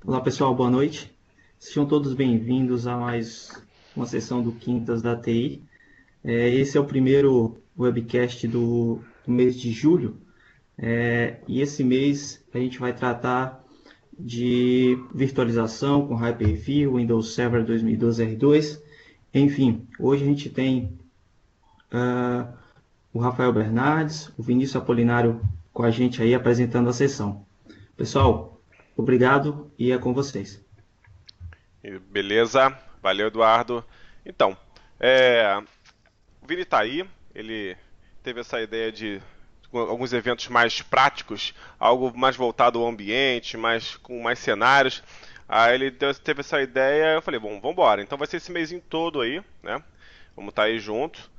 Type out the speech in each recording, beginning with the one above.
Olá pessoal, boa noite. Sejam todos bem-vindos a mais uma sessão do Quintas da TI. Esse é o primeiro webcast do mês de julho, e esse mês a gente vai tratar de virtualização com Hyper-V, Windows Server 2012 R2. Enfim, hoje a gente tem o Rafael Bernardes, o Vinícius Apolinário com a gente aí apresentando a sessão. Pessoal, obrigado e é com vocês. Beleza, valeu Eduardo. Então, o Vini tá aí, ele teve essa ideia de alguns eventos mais práticos, algo mais voltado ao ambiente, com mais cenários. Aí ele teve essa ideia, eu falei, bom, vamos embora. Então vai ser esse mêsinho todo aí, né? Vamos estar aí junto.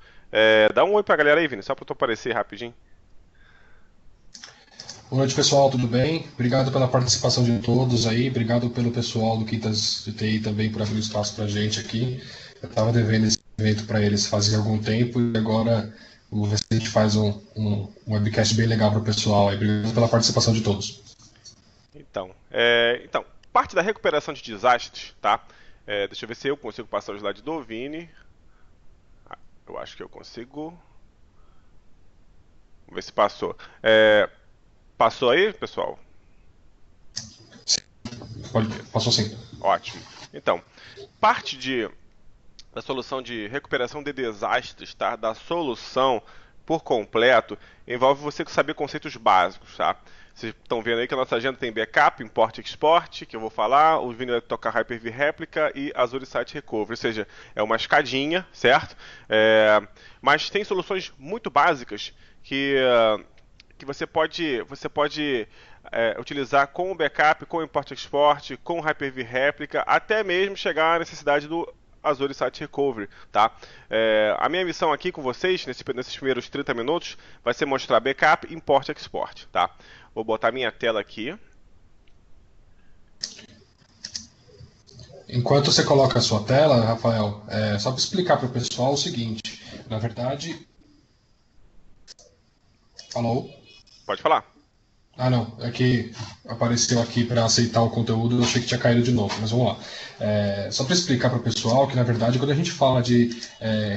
Dá um oi pra galera aí, Vini, só pra tu aparecer rapidinho. Boa noite, pessoal, tudo bem? Obrigado pela participação de todos aí, obrigado pelo pessoal do Quintas de TI também por abrir espaço para a gente aqui. Eu estava devendo esse evento para eles fazia algum tempo e agora vamos ver se a gente faz um webcast bem legal para o pessoal aí. Obrigado pela participação de todos. Então, parte da recuperação de desastres, tá? Deixa eu ver se eu consigo passar o slide do Vini. Eu acho que eu consigo. Vamos ver se passou. Passou aí, pessoal? Passou sim. Ótimo. Então, parte da solução de recuperação de desastres, tá? Da solução por completo, envolve você saber conceitos básicos, tá? Vocês estão vendo aí que a nossa agenda tem backup, import e export, que eu vou falar, o Vini vai tocar Hyper-V Réplica e Azure Site Recovery, ou seja, é uma escadinha, certo? Mas tem soluções muito básicas que você pode utilizar com o backup, com o import export, com o Hyper-V réplica, até mesmo chegar à necessidade do Azure Site Recovery, tá? A minha missão aqui com vocês, nesses primeiros 30 minutos, vai ser mostrar backup, import e export, tá? Vou botar minha tela aqui. Enquanto você coloca a sua tela, Rafael, só para explicar para o pessoal o seguinte, na verdade... Alô? Pode falar. Ah, não. É que apareceu aqui para aceitar o conteúdo, eu achei que tinha caído de novo, mas vamos lá. Só para explicar para o pessoal que, na verdade, quando a gente fala de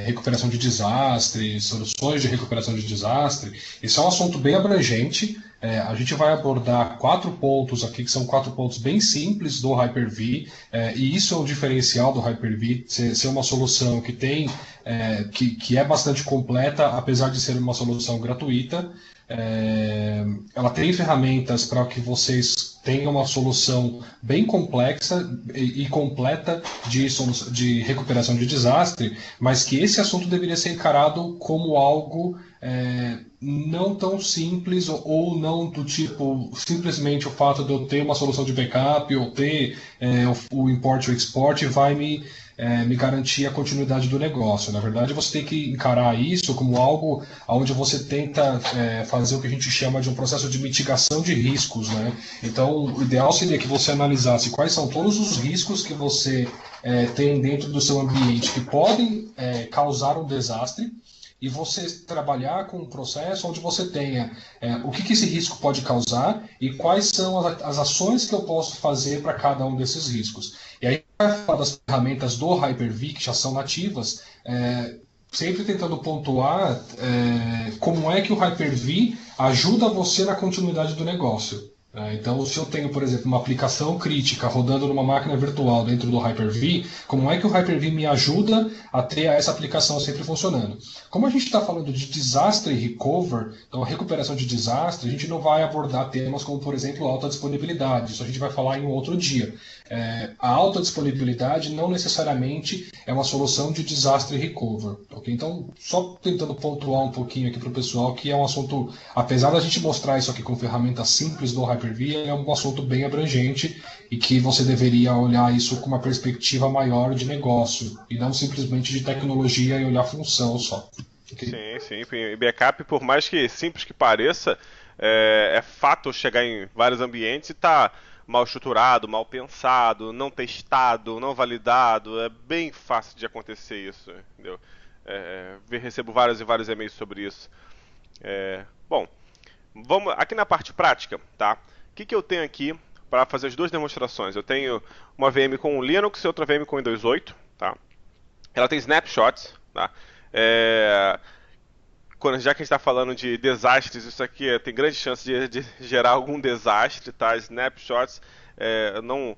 recuperação de desastre, soluções de recuperação de desastre, isso é um assunto bem abrangente. A gente vai abordar 4 pontos aqui, que são 4 pontos bem simples do Hyper-V, e isso é um diferencial do Hyper-V, ser uma solução que tem, que é bastante completa, apesar de ser uma solução gratuita. Ela tem ferramentas para que vocês tenham uma solução bem complexa e completa de recuperação de desastre, mas que esse assunto deveria ser encarado como algo não tão simples ou não do tipo simplesmente o fato de eu ter uma solução de backup ou ter o import ou export vai me garantir a continuidade do negócio. Na verdade, você tem que encarar isso como algo onde você tenta fazer o que a gente chama de um processo de mitigação de riscos, né? Então, o ideal seria que você analisasse quais são todos os riscos que você tem dentro do seu ambiente que podem causar um desastre e você trabalhar com um processo onde você tenha o que esse risco pode causar e quais são as ações que eu posso fazer para cada um desses riscos. E aí, vai falar das ferramentas do Hyper-V, que já são nativas, sempre tentando pontuar como é que o Hyper-V ajuda você na continuidade do negócio. Então, se eu tenho, por exemplo, uma aplicação crítica rodando numa máquina virtual dentro do Hyper-V, como é que o Hyper-V me ajuda a ter essa aplicação sempre funcionando? Como a gente está falando de desastre e recover, então recuperação de desastre, a gente não vai abordar temas como, por exemplo, alta disponibilidade. Isso a gente vai falar em um outro dia. A alta disponibilidade não necessariamente é uma solução de desastre e recover. Okay? Então, só tentando pontuar um pouquinho aqui para o pessoal que é um assunto, apesar da gente mostrar isso aqui com ferramentas simples do Hyper-V, é um assunto bem abrangente e que você deveria olhar isso com uma perspectiva maior de negócio e não simplesmente de tecnologia e olhar função só. Okay? Sim, sim. E backup, por mais que simples que pareça, é fato chegar em vários ambientes e tá mal estruturado, mal pensado, não testado, não validado. É bem fácil de acontecer isso, entendeu? Recebo vários e vários e-mails sobre isso. Bom, vamos aqui na parte prática, tá? O que eu tenho aqui para fazer as duas demonstrações. Eu tenho uma VM com Linux e outra VM com Windows 8, tá? Ela tem snapshots, tá? Já que a gente está falando de desastres, isso aqui tem grande chance de gerar algum desastre, tá? Snapshots, eu não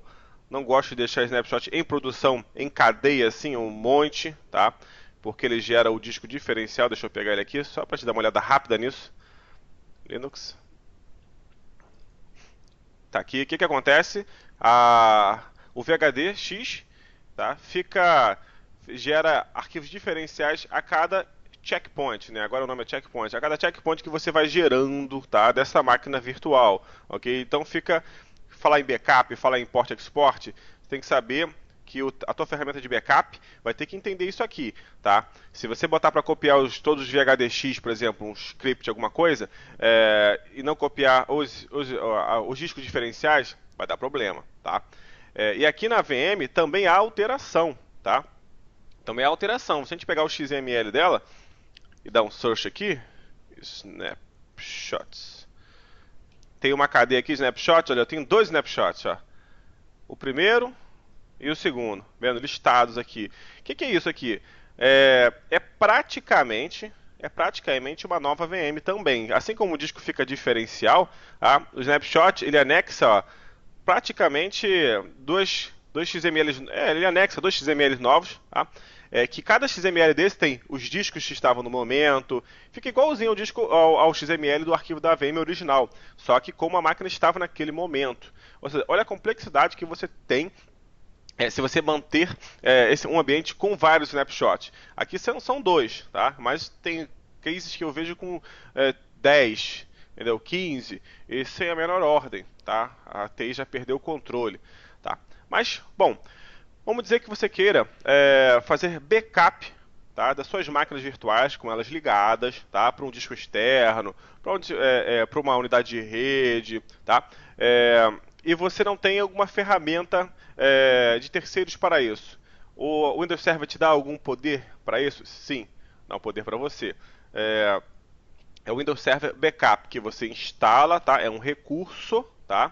gosto de deixar snapshot em produção em cadeia, assim, um monte, tá? Porque ele gera o disco diferencial. Deixa eu pegar ele aqui, só para te dar uma olhada rápida nisso. Linux. Tá aqui, o que acontece? O VHD X, tá? Gera arquivos diferenciais a cada checkpoint, né? Agora o nome é checkpoint. A cada checkpoint que você vai gerando, tá? Dessa máquina virtual, ok? Então falar em backup, falar em import-export, você tem que saber que a tua ferramenta de backup vai ter que entender isso aqui, tá? Se você botar para copiar todos os VHDX, por exemplo, um script, alguma coisa, e não copiar os discos diferenciais, vai dar problema, tá? E aqui na VM também há alteração, tá? Também há alteração. Se a gente pegar o XML dela e dar um search aqui, snapshots. Tem uma cadeia aqui, snapshots, olha, eu tenho 2 snapshots, ó. O primeiro e o segundo, vendo, listados aqui. O que é isso aqui? É praticamente uma nova VM também. Assim como o disco fica diferencial, o snapshot, ele anexa, ó, praticamente dois XMLs, ele anexa 2 XMLs novos, tá? Que cada XML desse tem os discos que estavam no momento, fica igualzinho ao XML do arquivo da VM original, só que como a máquina estava naquele momento. Ou seja, olha a complexidade que você tem se você manter um ambiente com vários snapshots. Aqui são 2, tá? Mas tem cases que eu vejo com 10, entendeu? 15, e sem a menor ordem, tá? A TI já perdeu o controle, tá? Mas, bom, vamos dizer que você queira fazer backup, tá, das suas máquinas virtuais com elas ligadas, tá, para um disco externo, para uma unidade de rede, tá, e você não tem alguma ferramenta de terceiros para isso. O Windows Server te dá algum poder para isso? Sim, dá um poder para você. É o Windows Server Backup que você instala, tá? É um recurso, tá?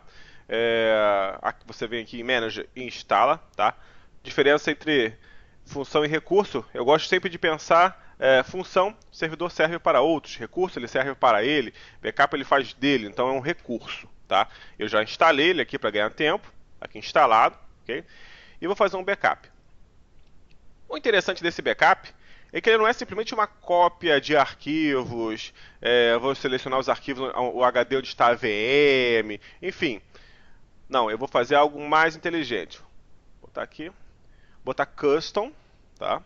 Você vem aqui em Manager e instala, tá? Diferença entre função e recurso, eu gosto sempre de pensar função, servidor serve para outros, recurso ele serve para ele, backup ele faz dele, então é um recurso, tá? Eu já instalei ele aqui para ganhar tempo, aqui instalado, ok? E vou fazer um backup. O interessante desse backup é que ele não é simplesmente uma cópia de arquivos, vou selecionar os arquivos, o HD onde está a VM, enfim. Não, eu vou fazer algo mais inteligente. Vou botar aqui, botar custom, tá?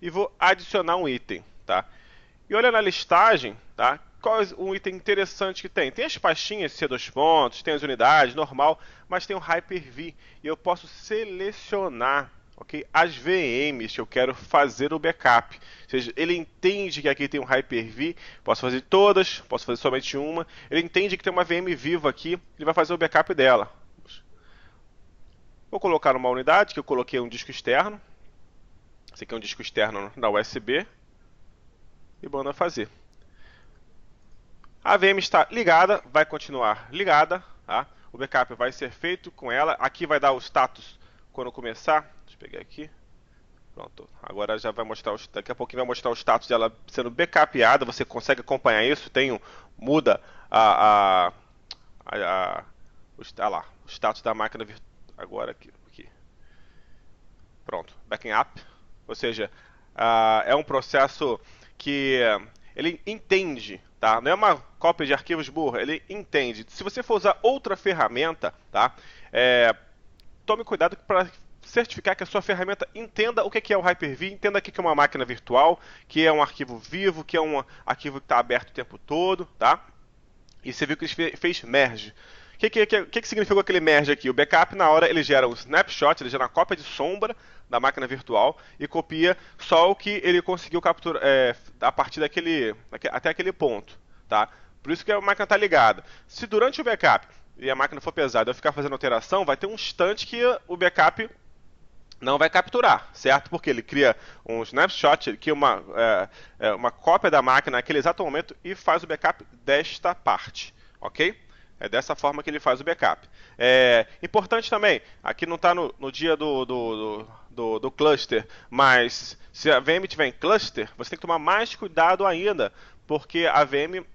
E vou adicionar um item, tá? E olha na listagem, tá? Qual é um item interessante que tem? Tem as pastinhas C2 pontos, tem as unidades, normal, mas tem o Hyper-V. E eu posso selecionar, ok, as VMs que eu quero fazer o backup. Ou seja, ele entende que aqui tem um Hyper-V, posso fazer todas, posso fazer somente uma. Ele entende que tem uma VM viva aqui, ele vai fazer o backup dela. Vou colocar uma unidade, que eu coloquei um disco externo. Esse aqui é um disco externo na USB. E manda fazer. A VM está ligada, vai continuar ligada, tá? O backup vai ser feito com ela. Aqui vai dar o status quando começar. Deixa eu pegar aqui. Pronto. Agora já vai mostrar, daqui a pouquinho vai mostrar o status dela sendo backupeada. Você consegue acompanhar isso. Muda o status da máquina virtual. Agora aqui. Pronto. Backing up. Ou seja, é um processo que ele entende, tá? Não é uma cópia de arquivos burra, ele entende. Se você for usar outra ferramenta, tá? Tome cuidado para certificar que a sua ferramenta entenda o que é o Hyper-V, entenda o que é uma máquina virtual, que é um arquivo vivo, que é um arquivo que está aberto o tempo todo, tá? E você viu que ele fez merge. O que significou aquele merge aqui? O backup, na hora, ele gera um snapshot, ele gera uma cópia de sombra da máquina virtual e copia só o que ele conseguiu capturar a partir até aquele ponto, tá? Por isso que a máquina está ligada. Se durante o backup e a máquina for pesada eu ficar fazendo alteração, vai ter um instante que o backup não vai capturar, certo? Porque ele cria um snapshot, ele cria uma cópia da máquina naquele exato momento e faz o backup desta parte, ok? É dessa forma que ele faz o backup. Importante também, aqui não está no dia do cluster, mas se a VM tiver em cluster, você tem que tomar mais cuidado ainda, porque a VM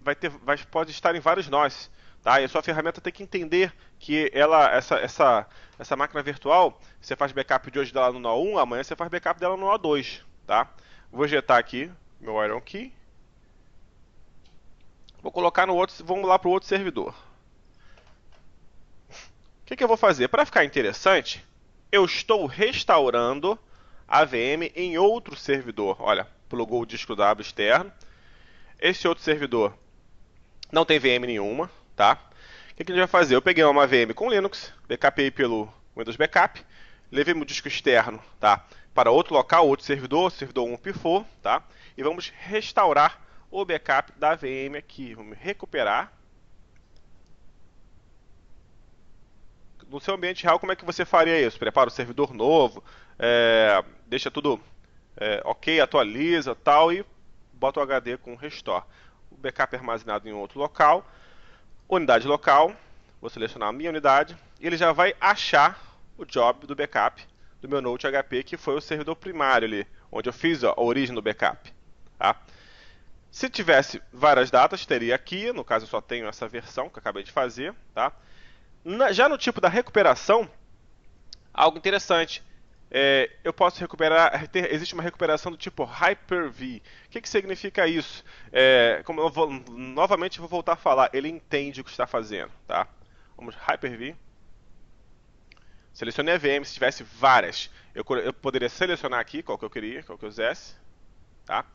pode estar em vários nós, tá? E a sua ferramenta tem que entender que essa máquina virtual, você faz backup de hoje dela no nó 1, amanhã você faz backup dela no nó 2, tá? Vou ejetar aqui meu Iron Key. Vou colocar no outro, vamos lá para o outro servidor. O que eu vou fazer? Para ficar interessante, eu estou restaurando a VM em outro servidor. Olha, plugou o disco W externo. Esse outro servidor não tem VM nenhuma, tá? O que a gente vai fazer? Eu peguei uma VM com Linux, backupei pelo Windows Backup, levei meu disco externo, tá, para outro local, outro servidor 1 pifou, tá? E vamos restaurar o backup da VM aqui. Vamos recuperar. No seu ambiente real, como é que você faria isso? Prepara o servidor novo, deixa tudo ok, atualiza tal, e bota o HD com restore. O backup é armazenado em outro local, unidade local, vou selecionar a minha unidade, e ele já vai achar o job do backup do meu Note HP, que foi o servidor primário ali, onde eu fiz a origem do backup. Tá? Se tivesse várias datas, teria aqui, no caso eu só tenho essa versão que eu acabei de fazer, tá? Já no tipo da recuperação, algo interessante, eu posso recuperar, existe uma recuperação do tipo Hyper-V. O que significa isso? Como novamente eu vou voltar a falar, ele entende o que está fazendo, tá? Vamos Hyper-V. Selecionei a VM, se tivesse várias, eu poderia selecionar aqui qual que eu queria, qual que eu quisesse, tá?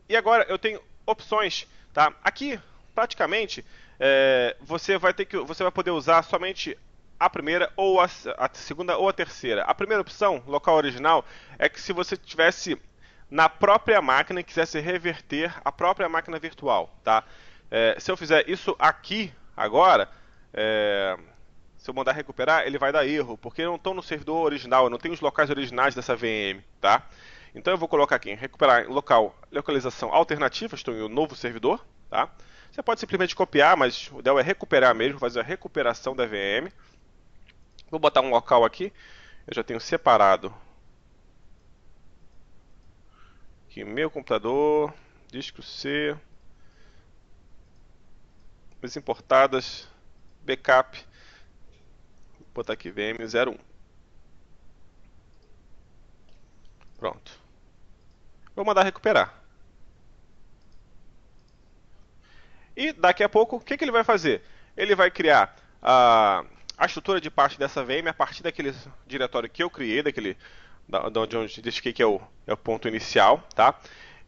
E agora eu tenho opções, tá? Aqui, praticamente, você vai poder usar somente a primeira ou a segunda ou a terceira. A primeira opção, local original, é que se você tivesse na própria máquina e quisesse reverter a própria máquina virtual, tá? Se eu fizer isso aqui agora, se eu mandar recuperar, ele vai dar erro, porque eu não estou no servidor original, eu não tenho os locais originais dessa VM, tá? Então eu vou colocar aqui em recuperar localização alternativa, estou em um novo servidor, tá? Você pode simplesmente copiar, mas o ideal é recuperar mesmo, fazer a recuperação da VM. Vou botar um local aqui, eu já tenho separado aqui meu computador, disco C, as importadas, backup, vou botar aqui VM01. Pronto. Vou mandar recuperar. E daqui a pouco, o que ele vai fazer? Ele vai criar a estrutura de parte dessa VM a partir daquele diretório que eu criei, de onde eu identifiquei que é o ponto inicial, tá?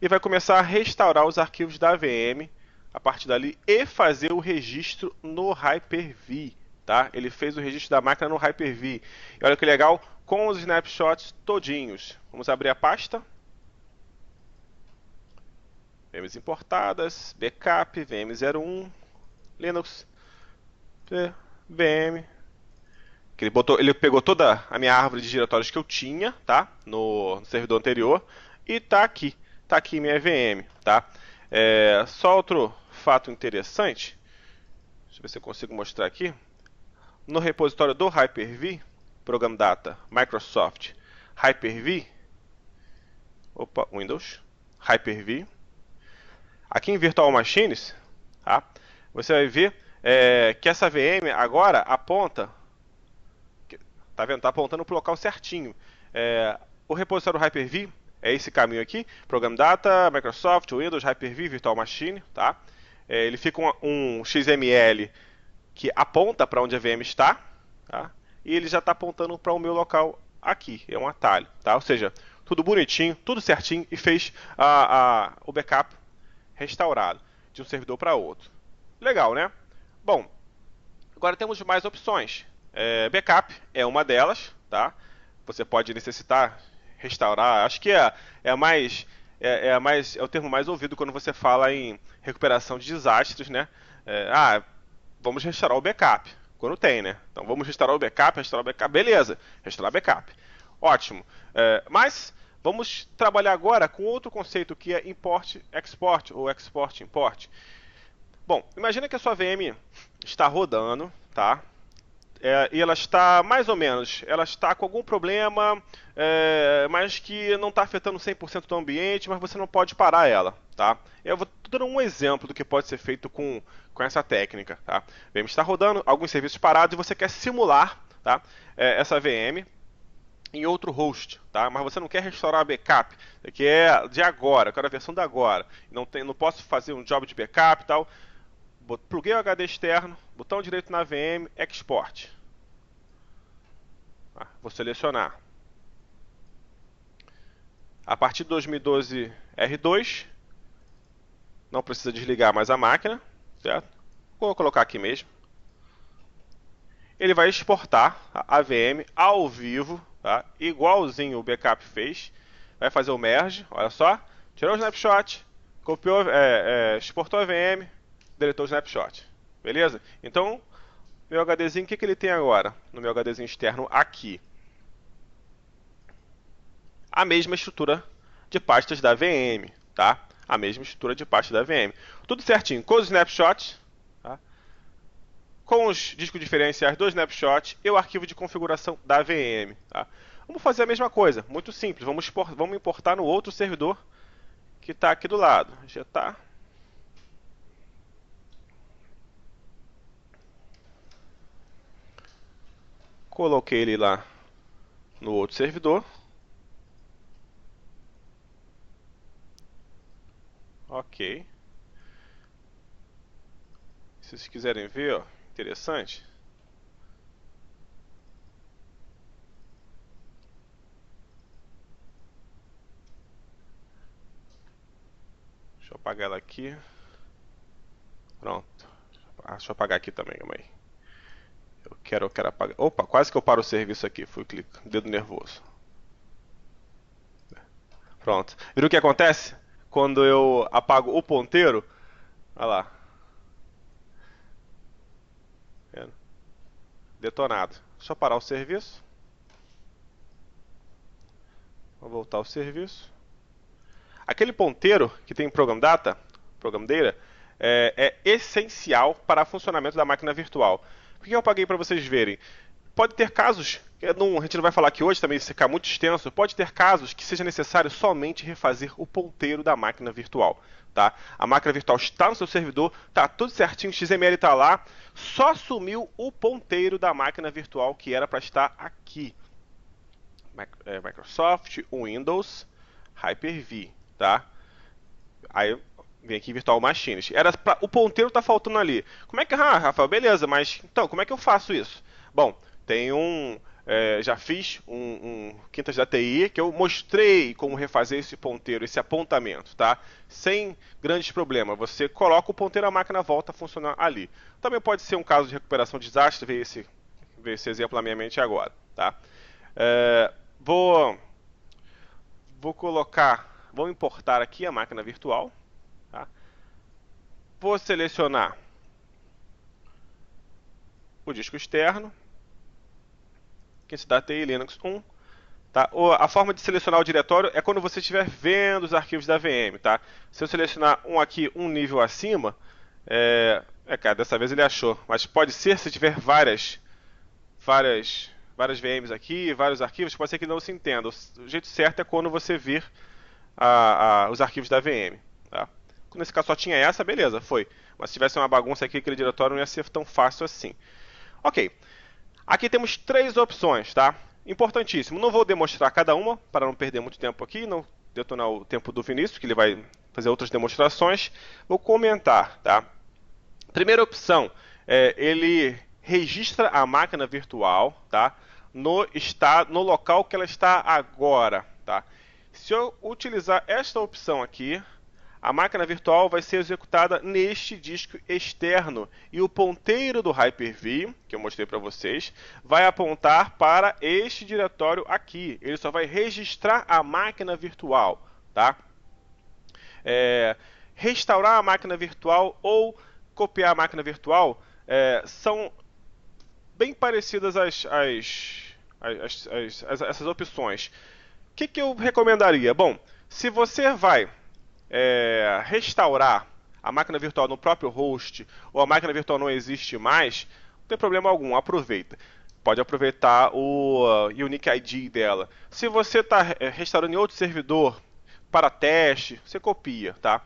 E vai começar a restaurar os arquivos da VM a partir dali e fazer o registro no Hyper-V, tá? Ele fez o registro da máquina no Hyper-V. E olha que legal, com os snapshots todinhos. Vamos abrir a pasta. VMs importadas, backup, VM01, Linux, VM. Ele pegou toda a minha árvore de diretórios que eu tinha, tá? No servidor anterior, e tá aqui minha VM, tá? Só outro fato interessante, deixa eu ver se eu consigo mostrar aqui. No repositório do Hyper-V, Program Data, Microsoft, Hyper-V, Windows, Hyper-V. Aqui em Virtual Machines, tá? Você vai ver que essa VM agora aponta, tá vendo? Tá apontando para o local certinho. O repositório Hyper-V é esse caminho aqui, Program Data, Microsoft, Windows, Hyper-V, Virtual Machine, tá? Ele fica um XML que aponta para onde a VM está, tá? E ele já está apontando para o meu local aqui, é um atalho, tá? Ou seja, tudo bonitinho, tudo certinho e fez o backup restaurado de um servidor para outro. Legal, né? Bom, agora temos mais opções. Backup é uma delas, tá? Você pode necessitar restaurar. Acho que é o termo mais ouvido quando você fala em recuperação de desastres, né? Vamos restaurar o backup. Quando tem, né? Então vamos restaurar o backup, beleza, restaurar backup. Ótimo. Mas vamos trabalhar agora com outro conceito que é import-export ou export-import. Bom, imagina que a sua VM está rodando, tá? E ela está mais ou menos, ela está com algum problema, mas que não está afetando 100% do ambiente, mas você não pode parar ela, tá? Eu vou dar um exemplo do que pode ser feito com essa técnica, tá? VM está rodando, alguns serviços parados e você quer simular, tá? Essa VM em outro host, tá? Mas você não quer restaurar a backup, que é de agora, quero a versão da agora. Não posso fazer um job de backup e tal. Pluguei o HD externo, botão direito na VM, export. Vou selecionar. A partir de 2012 R2, não precisa desligar mais a máquina, certo? Vou colocar aqui mesmo. Ele vai exportar a VM ao vivo, tá? Igualzinho o backup fez. Vai fazer o merge, olha só. Tirou o snapshot, copiou, exportou a VM, deletou o snapshot. Beleza? Então, meu HDzinho, o que ele tem agora? No meu HDzinho externo aqui. A mesma estrutura de pastas da VM, tá? A mesma estrutura de pastas da VM. Tudo certinho, com os snapshots, tá? Com os discos diferenciais do snapshot e o arquivo de configuração da VM, tá? Vamos fazer a mesma coisa, muito simples. Vamos importar no outro servidor que está aqui do lado. Injetar. Coloquei ele lá no outro servidor. Ok. Se vocês quiserem ver, ó, interessante. Deixa eu apagar ela aqui. Pronto. Deixa eu apagar aqui também, calma aí. Eu quero apagar. Opa, quase que eu paro o serviço aqui. Fui clicar. Dedo nervoso. Pronto. Viram o que acontece? Quando eu apago o ponteiro. Olha lá. Vendo? Detonado. Deixa eu parar o serviço. Vou voltar ao serviço. Aquele ponteiro que tem Program Data, Program Data, é essencial para o funcionamento da máquina virtual. Por que eu apaguei para vocês verem? Pode ter casos, a gente não vai falar aqui hoje, também se ficar muito extenso, pode ter casos que seja necessário somente refazer o ponteiro da máquina virtual. Tá? A máquina virtual está no seu servidor, tá tudo certinho, o XML está lá, só sumiu o ponteiro da máquina virtual que era para estar aqui. Microsoft, Windows, Hyper-V, tá? Aí vem aqui Virtual Machines. O ponteiro está faltando ali. Como é que, Rafael, beleza, mas então, como é que eu faço isso? Bom, tem já fiz um Quintas da TI que eu mostrei como refazer esse ponteiro, esse apontamento, tá? Sem grandes problemas. Você coloca o ponteiro, a máquina volta a funcionar ali. Também pode ser um caso de recuperação de desastre, ver esse exemplo na minha mente agora, tá? Vou importar aqui a máquina virtual, tá? Vou selecionar o disco externo, que se dá TI Linux 1, tá? A forma de selecionar o diretório é quando você estiver vendo os arquivos da VM, tá? Se eu selecionar um nível acima, cara, dessa vez ele achou, mas pode ser se tiver várias VMs aqui, vários arquivos, pode ser que não se entenda. O jeito certo é quando você vir os arquivos da VM. Tá? Nesse caso só tinha essa, beleza, foi. Mas se tivesse uma bagunça aqui, aquele diretório não ia ser tão fácil assim. Ok. Aqui temos 3 opções, tá? Importantíssimo. Não vou demonstrar cada uma, para não perder muito tempo aqui, não detonar o tempo do Vinícius, que ele vai fazer outras demonstrações. Vou comentar, tá? Primeira opção, ele registra a máquina virtual, tá? No local que ela está agora, tá? Se eu utilizar esta opção aqui, a máquina virtual vai ser executada neste disco externo e o ponteiro do Hyper-V, que eu mostrei para vocês, vai apontar para este diretório aqui. Ele só vai registrar a máquina virtual, tá? Restaurar a máquina virtual ou copiar a máquina virtual são bem parecidas essas opções. O que eu recomendaria? Bom, se você vai restaurar a máquina virtual no próprio host ou a máquina virtual não existe mais, não tem problema algum, aproveita. Pode aproveitar o Unique ID dela. Se você está restaurando em outro servidor para teste, você copia, tá?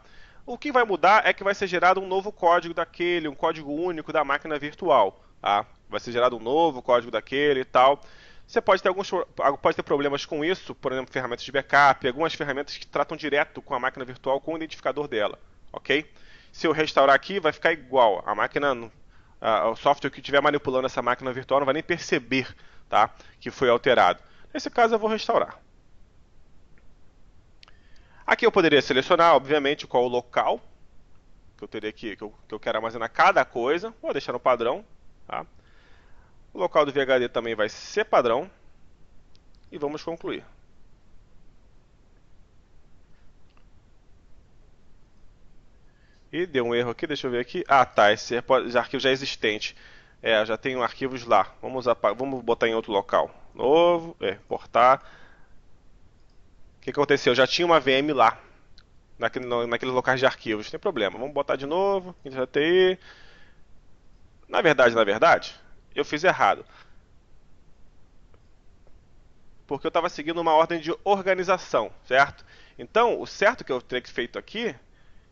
O que vai mudar é que vai ser gerado um novo código daquele, um código único da máquina virtual, tá? Vai ser gerado um novo código daquele e tal. Você pode ter problemas com isso, por exemplo, ferramentas de backup, algumas ferramentas que tratam direto com a máquina virtual, com o identificador dela, ok? Se eu restaurar aqui, vai ficar igual. A máquina, o software que estiver manipulando essa máquina virtual não vai nem perceber, tá, que foi alterado. Nesse caso, eu vou restaurar. Aqui eu poderia selecionar, obviamente, qual o local que eu quero armazenar cada coisa. Vou deixar no padrão, tá? O local do VHD também vai ser padrão. E vamos concluir. E deu um erro aqui, deixa eu ver aqui. Ah, tá, esse arquivo já é existente. Já tenho arquivos lá. Vamos botar em outro local. Novo, importar. O que aconteceu? Eu já tinha uma VM lá, naqueles locais de arquivos. Não tem problema. Vamos botar de novo. TI. Na verdade, eu fiz errado. Porque eu estava seguindo uma ordem de organização, certo? Então, o certo que eu teria feito aqui,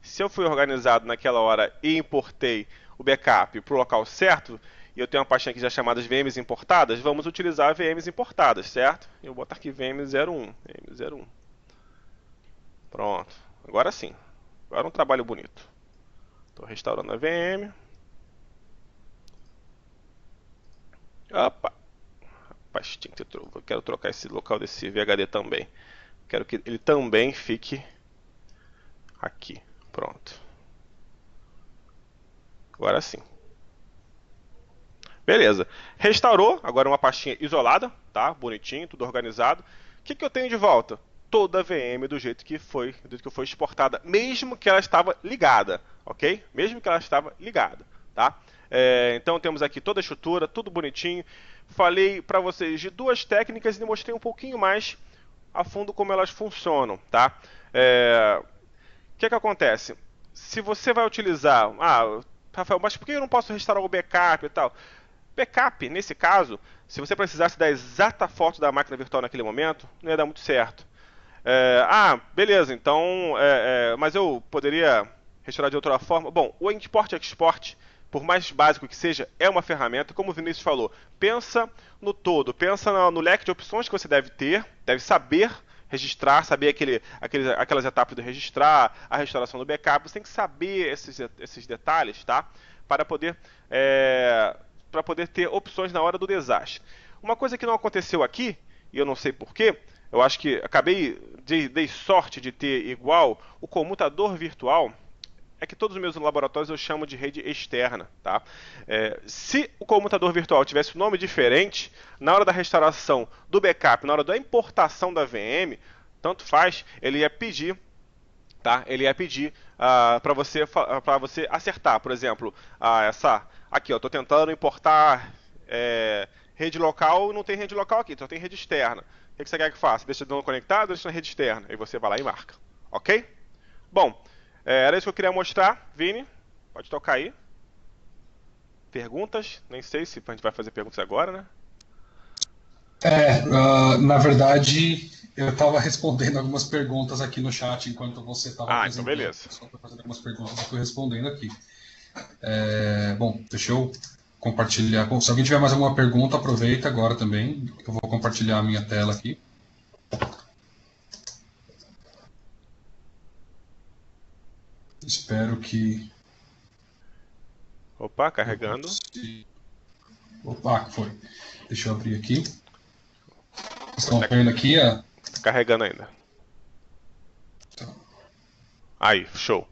se eu fui organizado naquela hora e importei o backup para o local certo, e eu tenho uma pastinha aqui já chamada VMs importadas, vamos utilizar VMs importadas, certo? Eu vou botar aqui VM01, VM01. Pronto, agora sim. Agora um trabalho bonito. Estou restaurando a VM. Opa! Rapaz, eu quero trocar esse local desse VHD também. Quero que ele também fique aqui. Pronto. Agora sim. Beleza. Restaurou. Agora uma pastinha isolada, tá? Bonitinho, tudo organizado. O que eu tenho de volta? Toda a VM do jeito que foi exportada, mesmo que ela estava ligada, ok? Mesmo que ela estava ligada, tá? Então temos aqui toda a estrutura, tudo bonitinho. Falei para vocês de duas técnicas e mostrei um pouquinho mais a fundo como elas funcionam, tá? O que acontece? Se você vai utilizar... Rafael, mas por que eu não posso restaurar o backup e tal? Backup, nesse caso, se você precisasse da exata foto da máquina virtual naquele momento, não ia dar muito certo. Beleza, então... mas eu poderia restaurar de outra forma? Bom, o import e export, por mais básico que seja, é uma ferramenta. Como o Vinícius falou, pensa no todo, pensa no leque de opções que você deve ter, deve saber registrar, saber aquelas etapas de registrar, a restauração do backup. Você tem que saber esses detalhes, tá? Para poder ter opções na hora do desastre. Uma coisa que não aconteceu aqui, e eu não sei porquê, eu acho que dei sorte de ter igual o comutador virtual, é que todos os meus laboratórios eu chamo de rede externa, tá? Se o comutador virtual tivesse um nome diferente, na hora da restauração do backup, na hora da importação da VM, tanto faz, ele ia pedir, tá? Ele ia pedir para você acertar, por exemplo, aqui, eu estou tentando importar rede local, não tem rede local aqui, só tem rede externa. O que você quer que faça? Deixa de novo conectado ou deixa na rede externa? Aí você vai lá e marca, ok? Bom, era isso que eu queria mostrar. Vini, pode tocar aí. Perguntas? Nem sei se a gente vai fazer perguntas agora, né? Na verdade, eu estava respondendo algumas perguntas aqui no chat enquanto você estava apresentando. Então beleza. Só para fazer algumas perguntas, eu fui respondendo aqui. Bom, deixa eu compartilhar. Bom, se alguém tiver mais alguma pergunta, aproveita agora também. Eu vou compartilhar a minha tela aqui. Espero que... Opa, carregando. Opa, foi. Deixa eu abrir aqui. Estão vendo aqui? Carregando ainda. Então. Aí, show.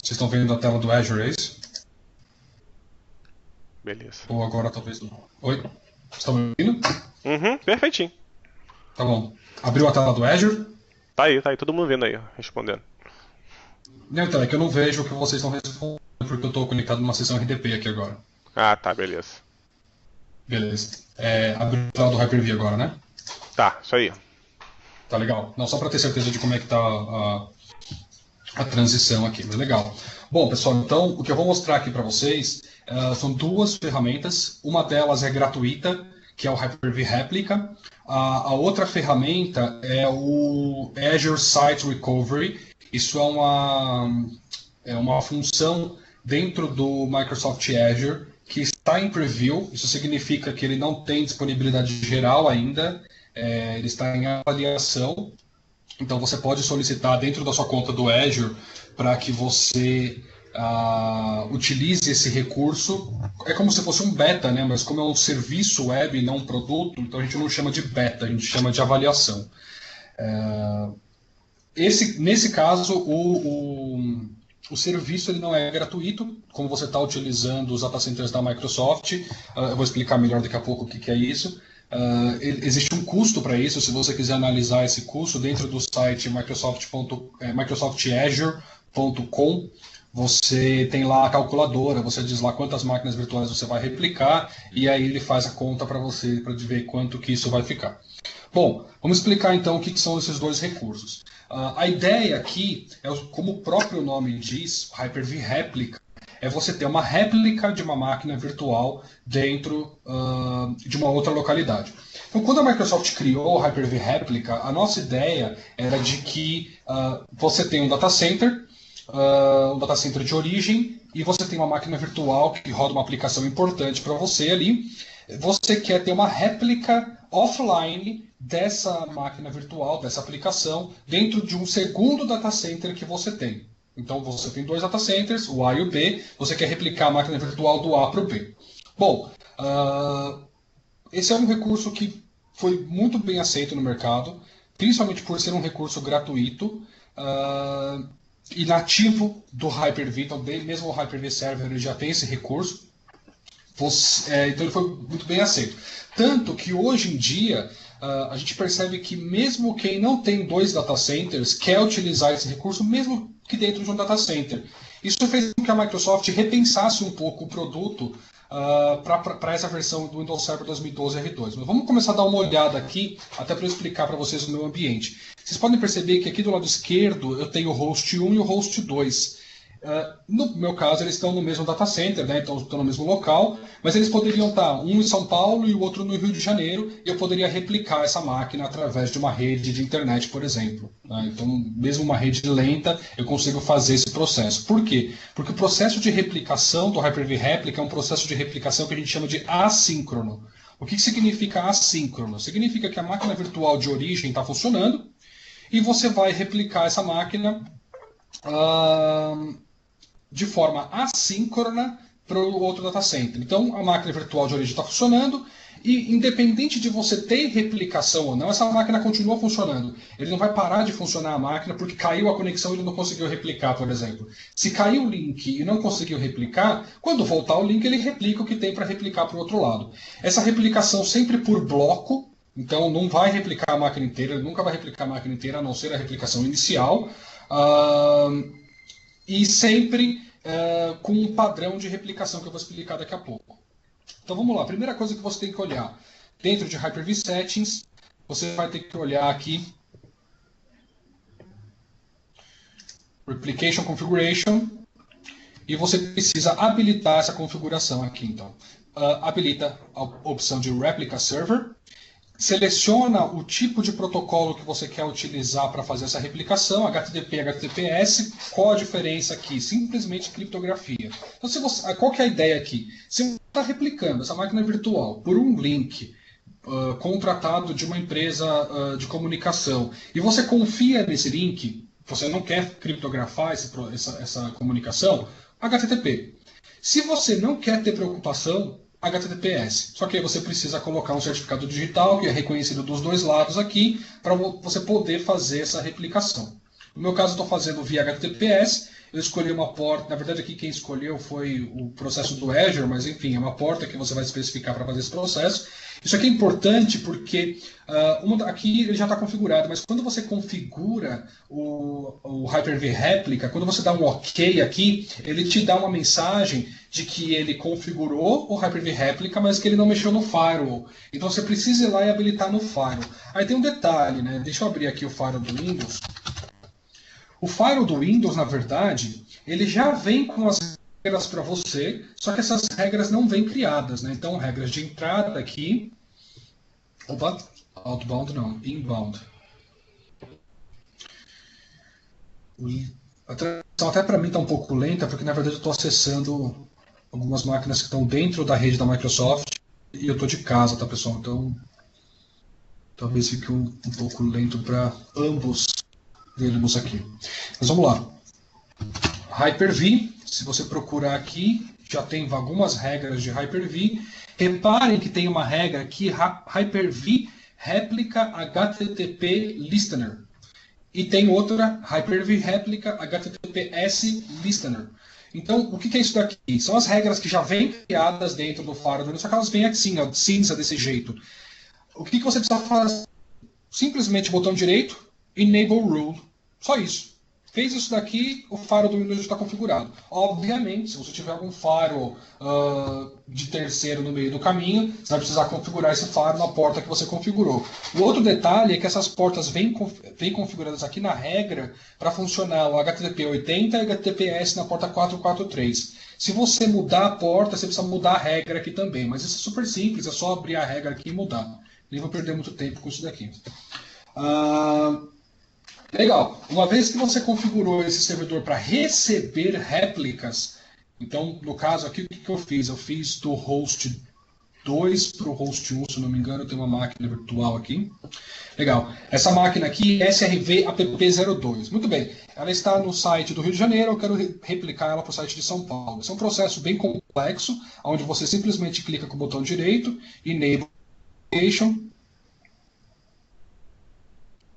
Vocês estão vendo a tela do Azure, é isso? Beleza. Ou agora talvez não. Oi? Vocês estão me ouvindo? Uhum, perfeitinho. Tá bom. Abriu a tela do Azure? Tá aí, todo mundo vendo aí, respondendo. Não, então, é que eu não vejo o que vocês estão respondendo, porque eu estou conectado numa sessão RDP aqui agora. Tá, beleza. Beleza. Abriu a tela do Hyper-V agora, né? Tá, isso aí. Tá legal. Não, só para ter certeza de como é que tá a transição aqui, mas legal. Bom, pessoal, então o que eu vou mostrar aqui para vocês são duas ferramentas. Uma delas é gratuita, que é o Hyper-V Replica. A outra ferramenta é o Azure Site Recovery. Isso é uma função dentro do Microsoft Azure que está em preview. Isso significa que ele não tem disponibilidade geral ainda. Ele está em avaliação. Então você pode solicitar dentro da sua conta do Azure para que você utilize esse recurso. É como se fosse um beta, né? Mas como é um serviço web e não um produto, então a gente não chama de beta, a gente chama de avaliação. Nesse caso, o serviço ele não é gratuito, como você está utilizando os data centers da Microsoft. Eu vou explicar melhor daqui a pouco o que é isso. Existe um custo para isso. Se você quiser analisar esse custo dentro do site microsoftazure.com, você tem lá a calculadora, você diz lá quantas máquinas virtuais você vai replicar e aí ele faz a conta para você, para ver quanto que isso vai ficar. Bom, vamos explicar então o que são esses dois recursos. A ideia aqui, como o próprio nome diz, Hyper-V Replica, é você ter uma réplica de uma máquina virtual dentro de uma outra localidade. Então, quando a Microsoft criou o Hyper-V Replica, a nossa ideia era de que você tem um data center de origem, e você tem uma máquina virtual que roda uma aplicação importante para você ali. Você quer ter uma réplica offline dessa máquina virtual, dessa aplicação, dentro de um segundo data center que você tem. Então você tem dois data centers, o A e o B, você quer replicar a máquina virtual do A para o B. Bom, esse é um recurso que foi muito bem aceito no mercado, principalmente por ser um recurso gratuito e nativo do Hyper-V. Então, mesmo o Hyper-V Server ele já tem esse recurso. Então ele foi muito bem aceito. Tanto que hoje em dia a gente percebe que mesmo quem não tem dois data centers quer utilizar esse recurso, mesmo que dentro de um data center. Isso fez com que a Microsoft repensasse um pouco o produto para essa versão do Windows Server 2012 R2. Mas vamos começar a dar uma olhada aqui, até para eu explicar para vocês o meu ambiente. Vocês podem perceber que aqui do lado esquerdo eu tenho o host 1 e o host 2. No meu caso, eles estão no mesmo data center, né? Então estão no mesmo local, mas eles poderiam estar um em São Paulo e o outro no Rio de Janeiro, e eu poderia replicar essa máquina através de uma rede de internet, por exemplo. Né? Então, mesmo uma rede lenta, eu consigo fazer esse processo. Por quê? Porque o processo de replicação do Hyper-V Replica é um processo de replicação que a gente chama de assíncrono. O que significa assíncrono? Significa que a máquina virtual de origem está funcionando e você vai replicar essa máquina de forma assíncrona para o outro data center. Então, a máquina virtual de origem está funcionando e, independente de você ter replicação ou não, essa máquina continua funcionando. Ele não vai parar de funcionar a máquina porque caiu a conexão e ele não conseguiu replicar, por exemplo. Se caiu o link e não conseguiu replicar, quando voltar o link, ele replica o que tem para replicar para o outro lado. Essa replicação sempre por bloco, então não vai replicar a máquina inteira, ele nunca vai replicar a máquina inteira, a não ser a replicação inicial. E sempre com um padrão de replicação que eu vou explicar daqui a pouco. Então vamos lá, a primeira coisa que você tem que olhar dentro de Hyper-V Settings, você vai ter que olhar aqui Replication Configuration e você precisa habilitar essa configuração aqui. Então, habilita a opção de Replica Server. Seleciona o tipo de protocolo que você quer utilizar para fazer essa replicação, HTTP, HTTPS. Qual a diferença aqui? Simplesmente criptografia. Então, qual que é a ideia aqui? Se você está replicando essa máquina virtual por um link contratado de uma empresa de comunicação e você confia nesse link, você não quer criptografar essa comunicação, HTTP. Se você não quer ter preocupação, HTTPS. Só que aí você precisa colocar um certificado digital que é reconhecido dos dois lados aqui para você poder fazer essa replicação. No meu caso, estou fazendo via HTTPS. Eu escolhi uma porta. Na verdade, aqui quem escolheu foi o processo do Azure, mas enfim, é uma porta que você vai especificar para fazer esse processo. Isso aqui é importante porque aqui ele já está configurado, mas quando você configura o Hyper-V Replica, quando você dá um OK aqui, ele te dá uma mensagem de que ele configurou o Hyper-V Replica, mas que ele não mexeu no firewall. Então você precisa ir lá e habilitar no firewall. Aí tem um detalhe, né? Deixa eu abrir aqui o firewall do Windows. O firewall do Windows, na verdade, ele já vem com as regras para você, só que essas regras não vêm criadas, né? Então, regras de entrada aqui. Opa, outbound não, inbound. A transição até para mim está um pouco lenta, porque na verdade eu estou acessando algumas máquinas que estão dentro da rede da Microsoft e eu estou de casa, tá, pessoal? Então, talvez fique um pouco lento para ambos vermos aqui. Mas vamos lá. Hyper-V, se você procurar aqui, já tem algumas regras de Hyper-V. Reparem que tem uma regra aqui, Hyper-V Replica HTTP Listener. E tem outra, Hyper-V Replica HTTPS Listener. Então, o que é isso daqui? São as regras que já vêm criadas dentro do firewall, só que elas vêm assim, ó, cinza desse jeito. O que você precisa fazer? Simplesmente botão direito, Enable Rule. Só isso. Fez isso daqui, o firewall do Windows está configurado. Obviamente, se você tiver algum firewall de terceiro no meio do caminho, você vai precisar configurar esse firewall na porta que você configurou. O outro detalhe é que essas portas vêm configuradas aqui na regra para funcionar o HTTP 80 e HTTPS na porta 443. Se você mudar a porta, você precisa mudar a regra aqui também. Mas isso é super simples, é só abrir a regra aqui e mudar. Nem vou perder muito tempo com isso daqui. Legal. Uma vez que você configurou esse servidor para receber réplicas, então, no caso aqui, o que eu fiz? Eu fiz do host 2 para o host 1, se não me engano, tem uma máquina virtual aqui. Legal. Essa máquina aqui é SRV app02. Muito bem. Ela está no site do Rio de Janeiro, eu quero replicar ela para o site de São Paulo. Esse é um processo bem complexo, onde você simplesmente clica com o botão direito, Enable Application,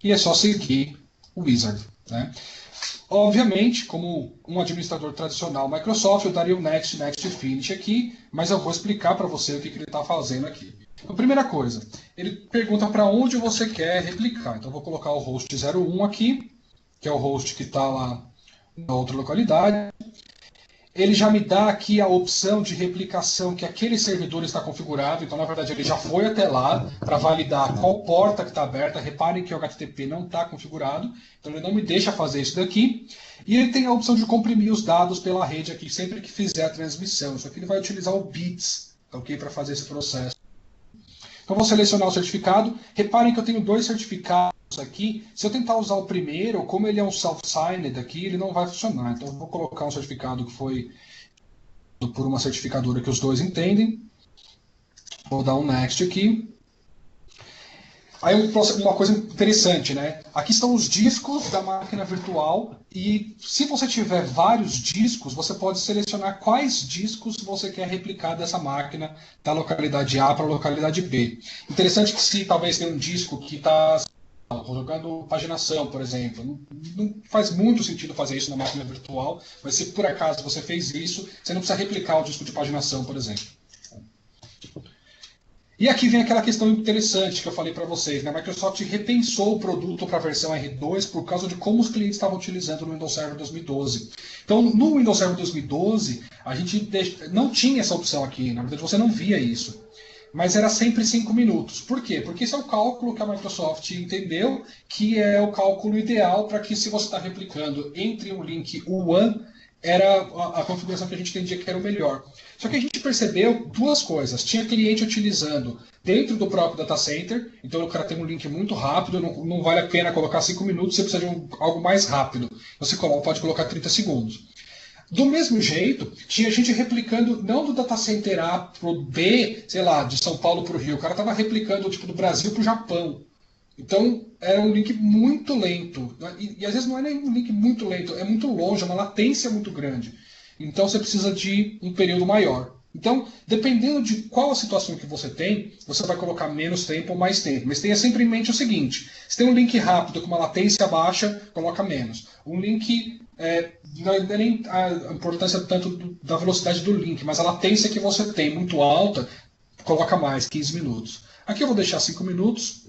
e é só seguir o Wizard, né? Obviamente, como um administrador tradicional Microsoft, eu daria o Next, Next Finish aqui, mas eu vou explicar para você o que ele está fazendo aqui. Então, primeira coisa, ele pergunta para onde você quer replicar. Então, eu vou colocar o host 01 aqui, que é o host que está lá na outra localidade. Ele já me dá aqui a opção de replicação que aquele servidor está configurado. Então, na verdade, ele já foi até lá para validar qual porta que está aberta. Reparem que o HTTP não está configurado, então ele não me deixa fazer isso daqui. E ele tem a opção de comprimir os dados pela rede aqui sempre que fizer a transmissão. Só que ele vai utilizar o bits, ok, para fazer esse processo. Então, vou selecionar o certificado. Reparem que eu tenho dois certificados aqui. Se eu tentar usar o primeiro, como ele é um self-signed aqui, ele não vai funcionar. Então, eu vou colocar um certificado que foi por uma certificadora que os dois entendem. Vou dar um next aqui. Aí uma coisa interessante, né? Aqui estão os discos da máquina virtual e se você tiver vários discos, você pode selecionar quais discos você quer replicar dessa máquina da localidade A para a localidade B. Interessante que se talvez tenha um disco que está jogando paginação, por exemplo. Não faz muito sentido fazer isso na máquina virtual, mas se por acaso você fez isso, você não precisa replicar o disco de paginação, por exemplo. E aqui vem aquela questão interessante que eu falei para vocês, né? A Microsoft repensou o produto para a versão R2 por causa de como os clientes estavam utilizando no Windows Server 2012. Então, no Windows Server 2012, a gente não tinha essa opção aqui, na verdade você não via isso. Mas era sempre 5 minutos. Por quê? Porque esse é o cálculo que a Microsoft entendeu que é o cálculo ideal para que, se você está replicando entre um link U1, era a configuração que a gente entendia que era o melhor. Só que a gente percebeu duas coisas. Tinha cliente utilizando dentro do próprio data center, então o cara tem um link muito rápido, não vale a pena colocar 5 minutos, você precisa de algo mais rápido. Você pode colocar 30 segundos. Do mesmo jeito, tinha gente replicando, não do data center A para o B, sei lá, de São Paulo para o Rio. O cara estava replicando tipo, do Brasil para o Japão. Então, era um link muito lento. E às vezes não é nem um link muito lento, é muito longe, é uma latência muito grande. Então, você precisa de um período maior. Então, dependendo de qual a situação que você tem, você vai colocar menos tempo ou mais tempo. Mas tenha sempre em mente o seguinte: se tem um link rápido com uma latência baixa, coloca menos. Um link, não é nem a importância tanto da velocidade do link, mas a latência que você tem muito alta, coloca mais, 15 minutos. Aqui eu vou deixar 5 minutos,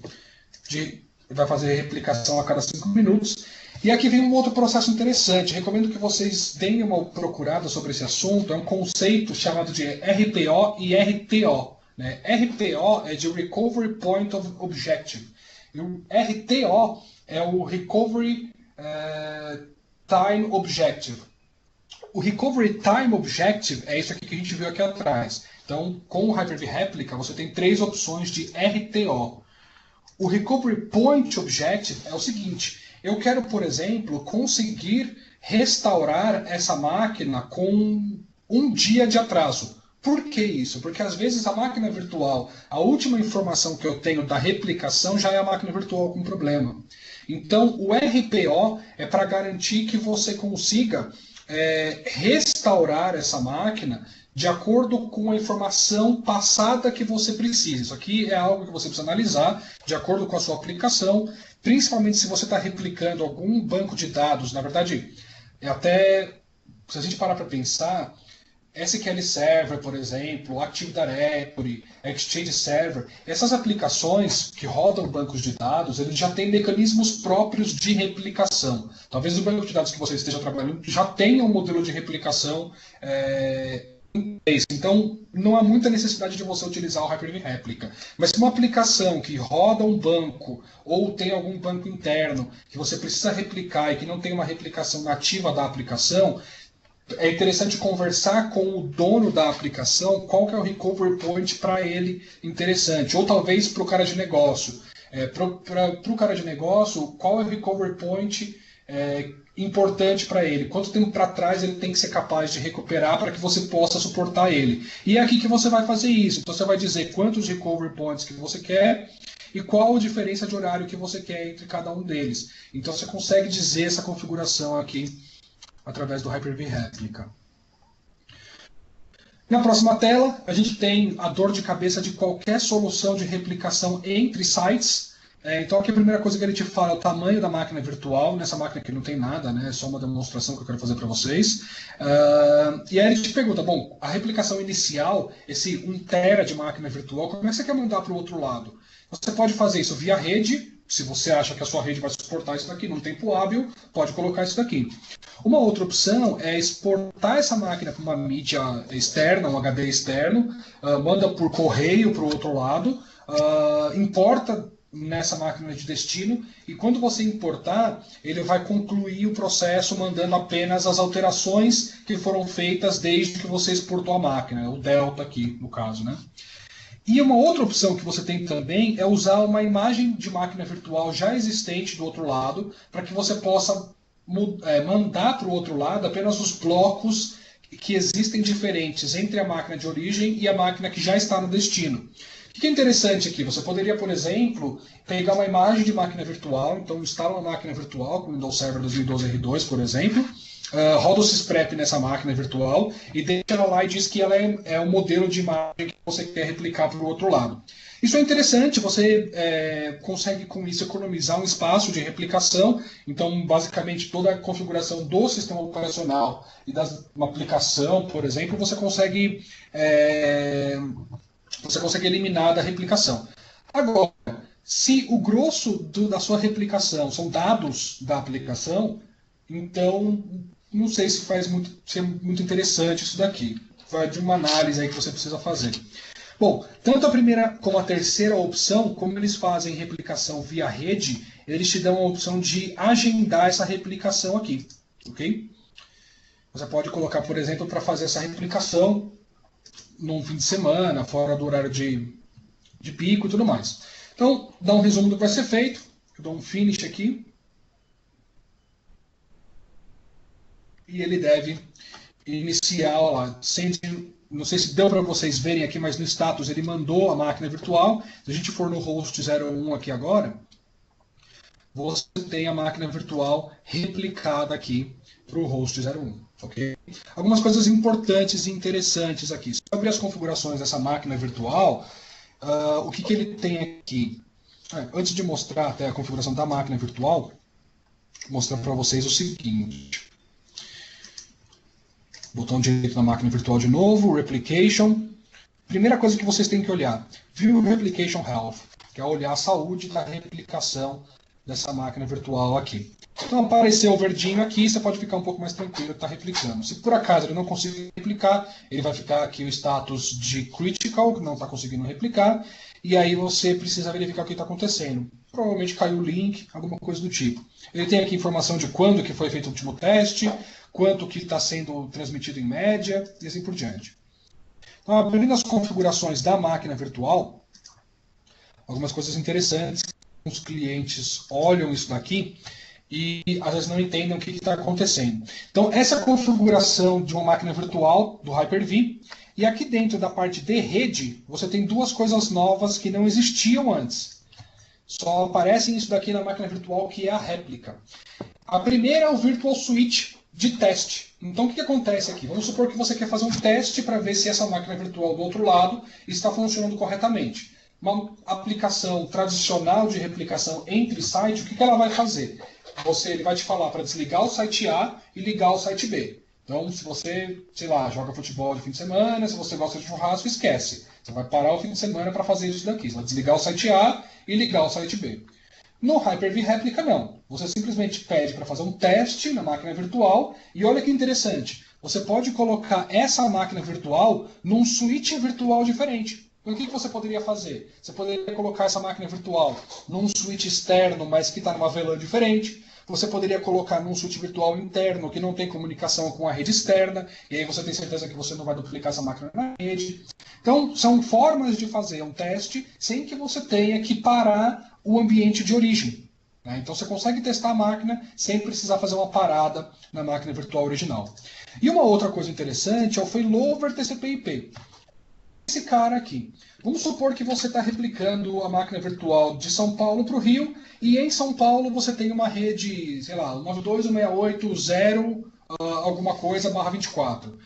vai fazer replicação a cada 5 minutos. E aqui vem um outro processo interessante. Recomendo que vocês deem uma procurada sobre esse assunto. É um conceito chamado de RPO e RTO. Né? RPO é de Recovery Point of Objective. E o RTO é o Recovery Time Objective. O Recovery Time Objective é isso aqui que a gente viu aqui atrás. Então, com o Hyper-V Replica, você tem 3 opções de RTO. O Recovery Point Objective é o seguinte: eu quero, por exemplo, conseguir restaurar essa máquina com 1 dia de atraso. Por que isso? Porque às vezes a máquina virtual, a última informação que eu tenho da replicação já é a máquina virtual com problema. Então, o RPO é para garantir que você consiga restaurar essa máquina de acordo com a informação passada que você precisa. Isso aqui é algo que você precisa analisar de acordo com a sua aplicação, principalmente se você está replicando algum banco de dados. Na verdade, se a gente parar para pensar, SQL Server, por exemplo, Active Directory, Exchange Server, essas aplicações que rodam bancos de dados, eles já têm mecanismos próprios de replicação. Talvez o banco de dados que você esteja trabalhando já tenha um modelo de replicação então, não há muita necessidade de você utilizar o Hyper-V Replica. Mas se uma aplicação que roda um banco ou tem algum banco interno que você precisa replicar e que não tem uma replicação nativa da aplicação, é interessante conversar com o dono da aplicação qual que é o recovery point para ele interessante. Ou talvez para o cara de negócio. Para o cara de negócio, qual é o recovery point importante para ele, quanto tempo para trás ele tem que ser capaz de recuperar para que você possa suportar ele. E é aqui que você vai fazer isso. Então você vai dizer quantos recovery points que você quer e qual a diferença de horário que você quer entre cada um deles. Então você consegue dizer essa configuração aqui através do Hyper-V Replica. Na próxima tela, a gente tem a dor de cabeça de qualquer solução de replicação entre sites. Então aqui a primeira coisa que ele te fala é o tamanho da máquina virtual. Nessa máquina aqui não tem nada, né? É só uma demonstração que eu quero fazer para vocês. E aí ele te pergunta, bom, a replicação inicial, esse 1 tera de máquina virtual, como é que você quer mandar para o outro lado? Você pode fazer isso via rede, se você acha que a sua rede vai suportar isso daqui num tempo hábil, pode colocar isso daqui. Uma outra opção é exportar essa máquina para uma mídia externa, um HD externo, manda por correio para o outro lado, importa nessa máquina de destino, e quando você importar, ele vai concluir o processo mandando apenas as alterações que foram feitas desde que você exportou a máquina, o delta aqui, no caso, né? E uma outra opção que você tem também é usar uma imagem de máquina virtual já existente do outro lado, para que você possa mandar para o outro lado apenas os blocos que existem diferentes entre a máquina de origem e a máquina que já está no destino. O que é interessante aqui? Você poderia, por exemplo, pegar uma imagem de máquina virtual, então instala uma máquina virtual com o Windows Server 2012 R2, por exemplo, roda o sysprep nessa máquina virtual e deixa ela lá e diz que ela é um modelo de imagem que você quer replicar para o outro lado. Isso é interessante, você consegue com isso economizar um espaço de replicação, então basicamente toda a configuração do sistema operacional e da uma aplicação, por exemplo, você consegue eliminar da replicação. Agora, se o grosso da sua replicação são dados da aplicação, então não sei se se é muito interessante isso daqui. Vai de uma análise aí que você precisa fazer. Bom, tanto a primeira como a terceira opção, como eles fazem replicação via rede, eles te dão a opção de agendar essa replicação aqui, ok? Você pode colocar, por exemplo, para fazer essa replicação num fim de semana, fora do horário de pico e tudo mais. Então, dá um resumo do que vai ser feito. Eu dou um finish aqui. E ele deve iniciar, ó lá, não sei se deu para vocês verem aqui, mas no status ele mandou a máquina virtual. Se a gente for no host 01 aqui agora, você tem a máquina virtual replicada aqui para o host 01. Okay? Algumas coisas importantes e interessantes aqui. Sobre as configurações dessa máquina virtual, o que ele tem aqui? Antes de mostrar até a configuração da máquina virtual, vou mostrar para vocês o seguinte. Botão direito na máquina virtual de novo, Replication. Primeira coisa que vocês têm que olhar, View Replication Health, que é olhar a saúde da replicação dessa máquina virtual aqui. Então apareceu o verdinho aqui, você pode ficar um pouco mais tranquilo que está replicando. Se por acaso ele não conseguir replicar, ele vai ficar aqui o status de Critical, que não está conseguindo replicar. e aí você precisa verificar o que está acontecendo. Provavelmente caiu o link, alguma coisa do tipo. Ele tem aqui informação de quando que foi feito o último teste, quanto que está sendo transmitido em média, e assim por diante. Então, abrindo as configurações da máquina virtual, algumas coisas interessantes. Os clientes olham isso daqui e às vezes não entendem o que está acontecendo. Então, essa é a configuração de uma máquina virtual do Hyper-V. E aqui dentro da parte de rede, você tem duas coisas novas que não existiam antes. Só aparece isso daqui na máquina virtual, que é a réplica. A primeira é o Virtual Switch de teste. Então, o que acontece aqui? Vamos supor que você quer fazer um teste para ver se essa máquina virtual do outro lado está funcionando corretamente. Uma aplicação tradicional de replicação entre sites, o que ela vai fazer? Ele vai te falar para desligar o site A e ligar o site B. Então, se você, sei lá, joga futebol de fim de semana, se você gosta de churrasco, esquece. Você vai parar o fim de semana para fazer isso daqui. Você vai desligar o site A e ligar o site B. No Hyper-V Réplica, não. Você simplesmente pede para fazer um teste na máquina virtual e olha que interessante. Você pode colocar essa máquina virtual num switch virtual diferente. Então, o que você poderia fazer? Você poderia colocar essa máquina virtual num switch externo, mas que está numa VLAN diferente. Você poderia colocar num switch virtual interno que não tem comunicação com a rede externa, e aí você tem certeza que você não vai duplicar essa máquina na rede. Então, são formas de fazer um teste sem que você tenha que parar o ambiente de origem. Né? Então, você consegue testar a máquina sem precisar fazer uma parada na máquina virtual original. E uma outra coisa interessante é o failover TCP/IP. Esse cara aqui. Vamos supor que você está replicando a máquina virtual de São Paulo para o Rio, e em São Paulo você tem uma rede, sei lá, 192.168.0 alguma coisa, barra 24.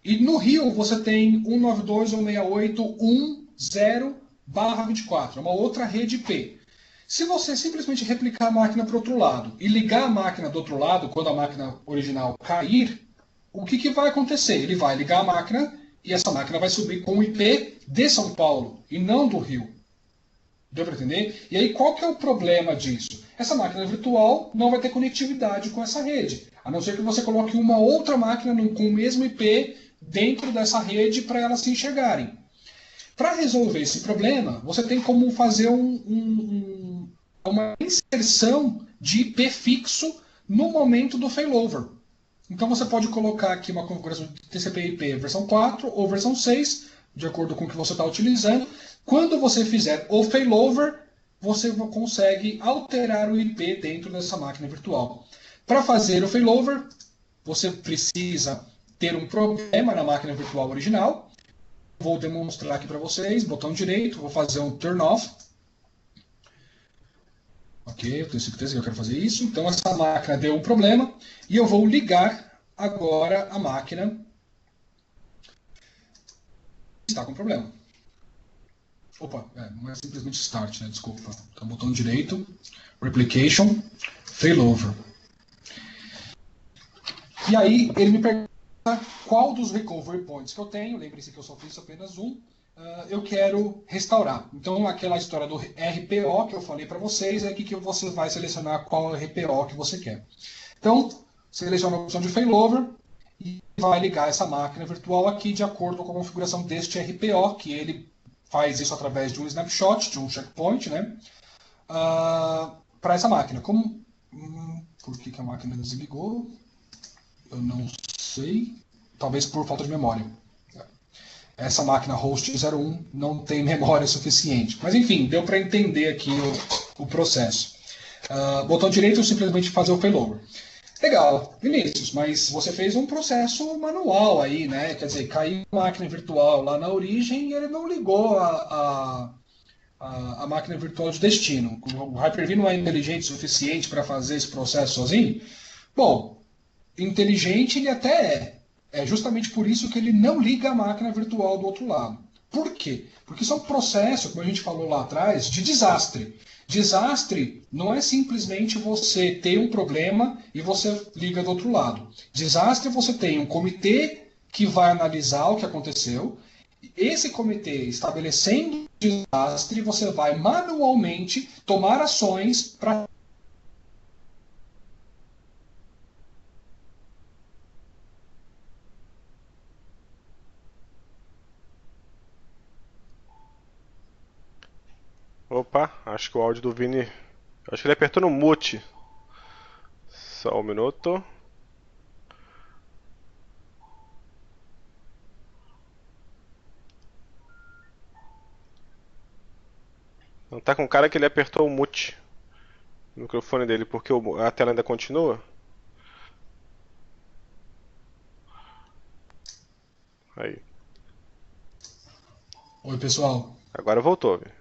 E no Rio você tem 192.168.1.0 barra 24, é uma outra rede IP. Se você simplesmente replicar a máquina para o outro lado e ligar a máquina do outro lado, quando a máquina original cair, o que vai acontecer? Ele vai ligar a máquina e essa máquina vai subir com o IP de São Paulo e não do Rio. Deu para entender? E aí qual que é o problema disso? Essa máquina virtual não vai ter conectividade com essa rede, a não ser que você coloque uma outra máquina com o mesmo IP dentro dessa rede para elas se enxergarem. Para resolver esse problema, você tem como fazer uma inserção de IP fixo no momento do failover. Então você pode colocar aqui uma configuração de TCP/IP versão 4 ou versão 6, de acordo com o que você está utilizando. Quando você fizer o failover, você consegue alterar o IP dentro dessa máquina virtual. Para fazer o failover, você precisa ter um problema na máquina virtual original. Vou demonstrar aqui para vocês, botão direito, vou fazer um turn off. Ok, eu tenho certeza que eu quero fazer isso. Então essa máquina deu um problema e eu vou ligar agora a máquina que está com problema. Opa, não é simplesmente start, né? Desculpa. Então botão direito, replication, failover. E aí ele me pergunta qual dos recovery points que eu tenho, lembre-se que eu só fiz apenas um, eu quero restaurar. Então, aquela história do RPO que eu falei para vocês, é aqui que você vai selecionar qual RPO que você quer. Então, seleciona a opção de failover e vai ligar essa máquina virtual aqui de acordo com a configuração deste RPO, que ele faz isso através de um snapshot, de um checkpoint, né, para essa máquina. Por que a máquina desligou? Eu não sei. Talvez por falta de memória. Essa máquina host 01 não tem memória suficiente. Mas enfim, deu para entender aqui o processo. Botão direito, simplesmente fazer o failover. Legal, Vinícius, mas você fez um processo manual aí, né? Quer dizer, caiu a máquina virtual lá na origem e ele não ligou a máquina virtual de destino. O Hyper-V não é inteligente o suficiente para fazer esse processo sozinho? Bom, inteligente ele até é. É justamente por isso que ele não liga a máquina virtual do outro lado. Por quê? Porque isso é um processo, como a gente falou lá atrás, de desastre. Desastre não é simplesmente você ter um problema e você liga do outro lado. Desastre você tem um comitê que vai analisar o que aconteceu. Esse comitê estabelecendo o desastre, você vai manualmente tomar ações para Opa, acho que o áudio do Vini. Acho que ele apertou no mute. Só um minuto. Não tá com cara que ele apertou o mute no microfone dele, porque a tela ainda continua. Aí. Oi, pessoal. Agora voltou, Vini.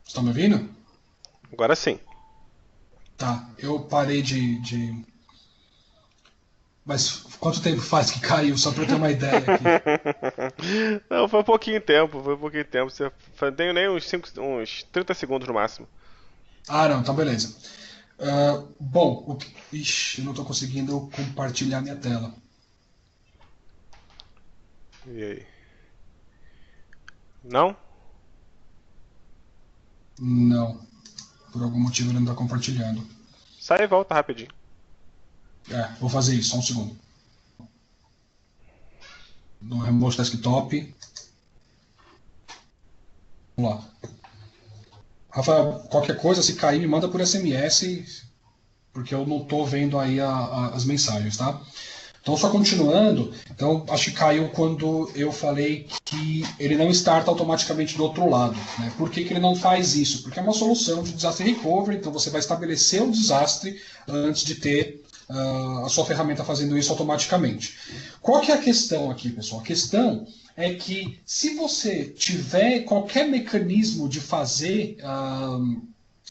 Estão me ouvindo? Agora sim. Tá, eu parei Mas quanto tempo faz que caiu? Só pra eu ter uma ideia aqui. Não, foi pouquinho tempo, foi pouquinho tempo. Não tenho nem uns 30 segundos no máximo. Ah, não, então beleza. Bom, ixi, eu não tô conseguindo compartilhar minha tela. E aí? Não? Não, por algum motivo ele não tá compartilhando. Sai e volta rapidinho. Vou fazer isso, só um segundo. No Remote Desktop. Vamos lá. Rafael, qualquer coisa, se cair, me manda por SMS, porque eu não tô vendo aí as mensagens, tá? Então, só continuando, então acho que caiu quando eu falei que ele não starta automaticamente do outro lado. Né? Por que ele não faz isso? Porque é uma solução de desastre recovery, então você vai estabelecer o desastre antes de ter a sua ferramenta fazendo isso automaticamente. Qual que é a questão aqui, pessoal? A questão é que se você tiver qualquer mecanismo de fazer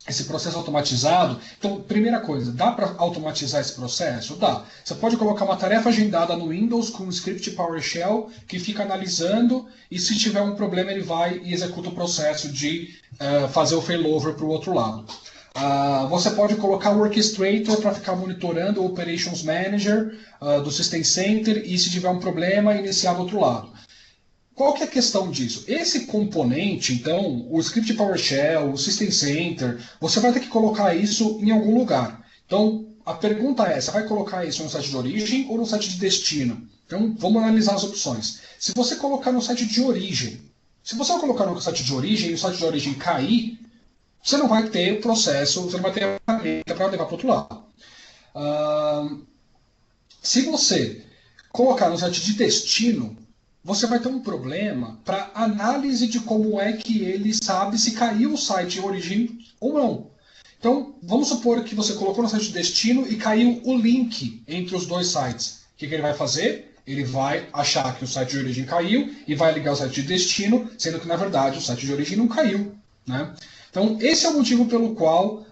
esse processo automatizado, então, primeira coisa, dá para automatizar esse processo? Dá. Você pode colocar uma tarefa agendada no Windows com um script PowerShell que fica analisando e se tiver um problema ele vai e executa o processo de fazer o failover para o outro lado. Você pode colocar o Orchestrator para ficar monitorando o Operations Manager do System Center e se tiver um problema, iniciar do outro lado. Qual que é a questão disso? Esse componente, então, o script PowerShell, o System Center, você vai ter que colocar isso em algum lugar. Então, a pergunta é, você vai colocar isso no site de origem ou no site de destino? Então, vamos analisar as opções. Se você colocar no site de origem, se você colocar no site de origem e o site de origem cair, você não vai ter o processo, você não vai ter a ferramenta para levar para o outro lado. Se você colocar no site de destino, você vai ter um problema para análise de como é que ele sabe se caiu o site de origem ou não. Então, vamos supor que você colocou no site de destino e caiu o link entre os dois sites. O que ele vai fazer? Ele vai achar que o site de origem caiu e vai ligar o site de destino, sendo que, na verdade, o site de origem não caiu. Né? Então, esse é o motivo pelo qual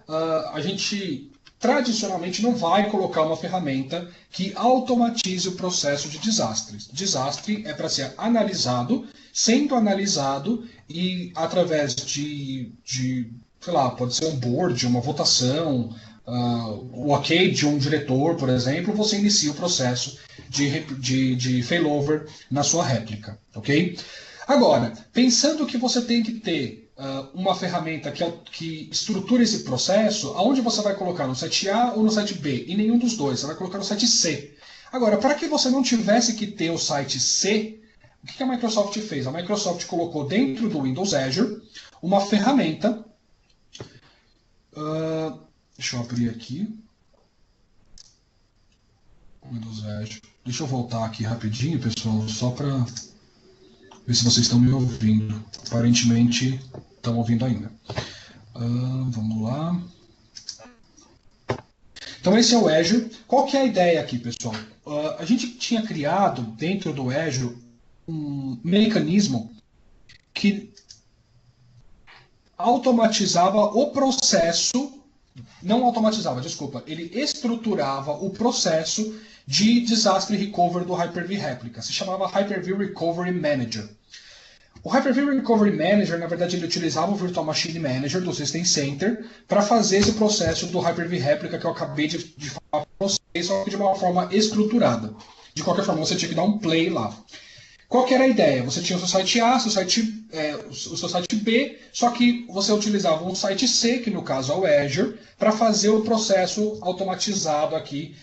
a gente tradicionalmente não vai colocar uma ferramenta que automatize o processo de desastres. Desastre é para ser analisado, sendo analisado e através de sei lá, pode ser um board, uma votação, o ok de um diretor, por exemplo, você inicia o processo de failover na sua réplica, ok? Agora, pensando que você tem que ter uma ferramenta que estrutura esse processo, aonde você vai colocar? No site A ou no site B? Em nenhum dos dois, você vai colocar no site C. Agora, para que você não tivesse que ter o site C, o que a Microsoft fez? A Microsoft colocou dentro do Windows Azure uma ferramenta. Deixa eu abrir aqui. Windows Azure. Deixa eu voltar aqui rapidinho, pessoal, só para ver se vocês estão me ouvindo. Aparentemente estão ouvindo ainda. Vamos lá. Então esse é o Azure. Qual que é a ideia aqui, pessoal? A gente tinha criado dentro do Azure um mecanismo que automatizava o processo, não automatizava, desculpa, ele estruturava o processo de desastre recovery do Hyper-V Replica. Se chamava Hyper-V Recovery Manager. O Hyper-V Recovery Manager, na verdade, ele utilizava o Virtual Machine Manager do System Center para fazer esse processo do Hyper-V Replica que eu acabei de falar para vocês, só que de uma forma estruturada. De qualquer forma, você tinha que dar um play lá. Qual que era a ideia? Você tinha o seu site A, o seu site B, só que você utilizava um site C, que no caso é o Azure, para fazer o processo automatizado aqui,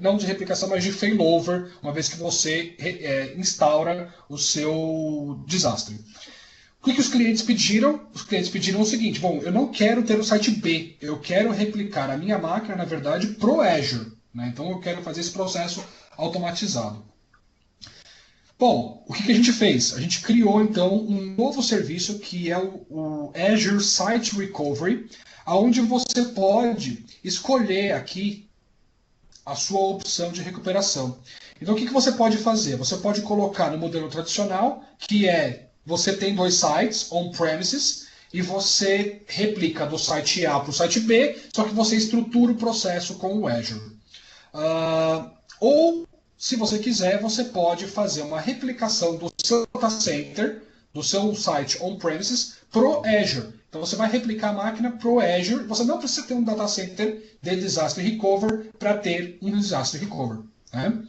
não de replicação, mas de failover, uma vez que você instaura o seu desastre. que os clientes pediram? Os clientes pediram o seguinte: bom, eu não quero ter o site B, eu quero replicar a minha máquina, na verdade, pro Azure. Né? Então eu quero fazer esse processo automatizado. Bom, o que a gente fez? A gente criou então um novo serviço que é o Azure Site Recovery, onde você pode escolher aqui a sua opção de recuperação. Então o que você pode fazer? Você pode colocar no modelo tradicional, que é você tem dois sites on-premises e você replica do site A para o site B, só que você estrutura o processo com o Azure. Ou, se você quiser, você pode fazer uma replicação do seu data center, do seu site on-premises, pro Azure. Então você vai replicar a máquina pro Azure. Você não precisa ter um data center de disaster recovery para ter um disaster recovery. Né?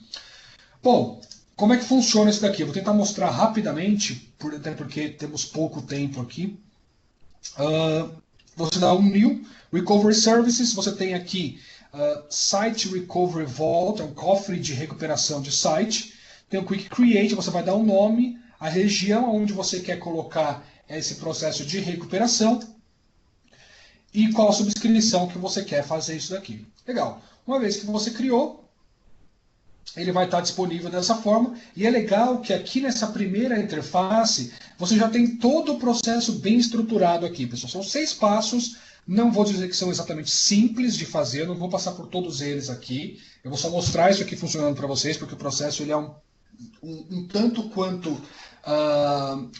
Bom, como é que funciona isso daqui? Eu vou tentar mostrar rapidamente, até porque temos pouco tempo aqui. Você dá um New Recovery Services, você tem aqui Site Recovery Vault, é um cofre de recuperação de site. Tem o Quick Create, você vai dar um nome, a região onde você quer colocar esse processo de recuperação e qual a subscrição que você quer fazer isso daqui. Legal. Uma vez que você criou, ele vai estar disponível dessa forma. E é legal que aqui nessa primeira interface, você já tem todo o processo bem estruturado aqui, pessoal. São 6 passos. Não vou dizer que são exatamente simples de fazer, eu não vou passar por todos eles aqui. Eu vou só mostrar isso aqui funcionando para vocês, porque o processo ele é um tanto quanto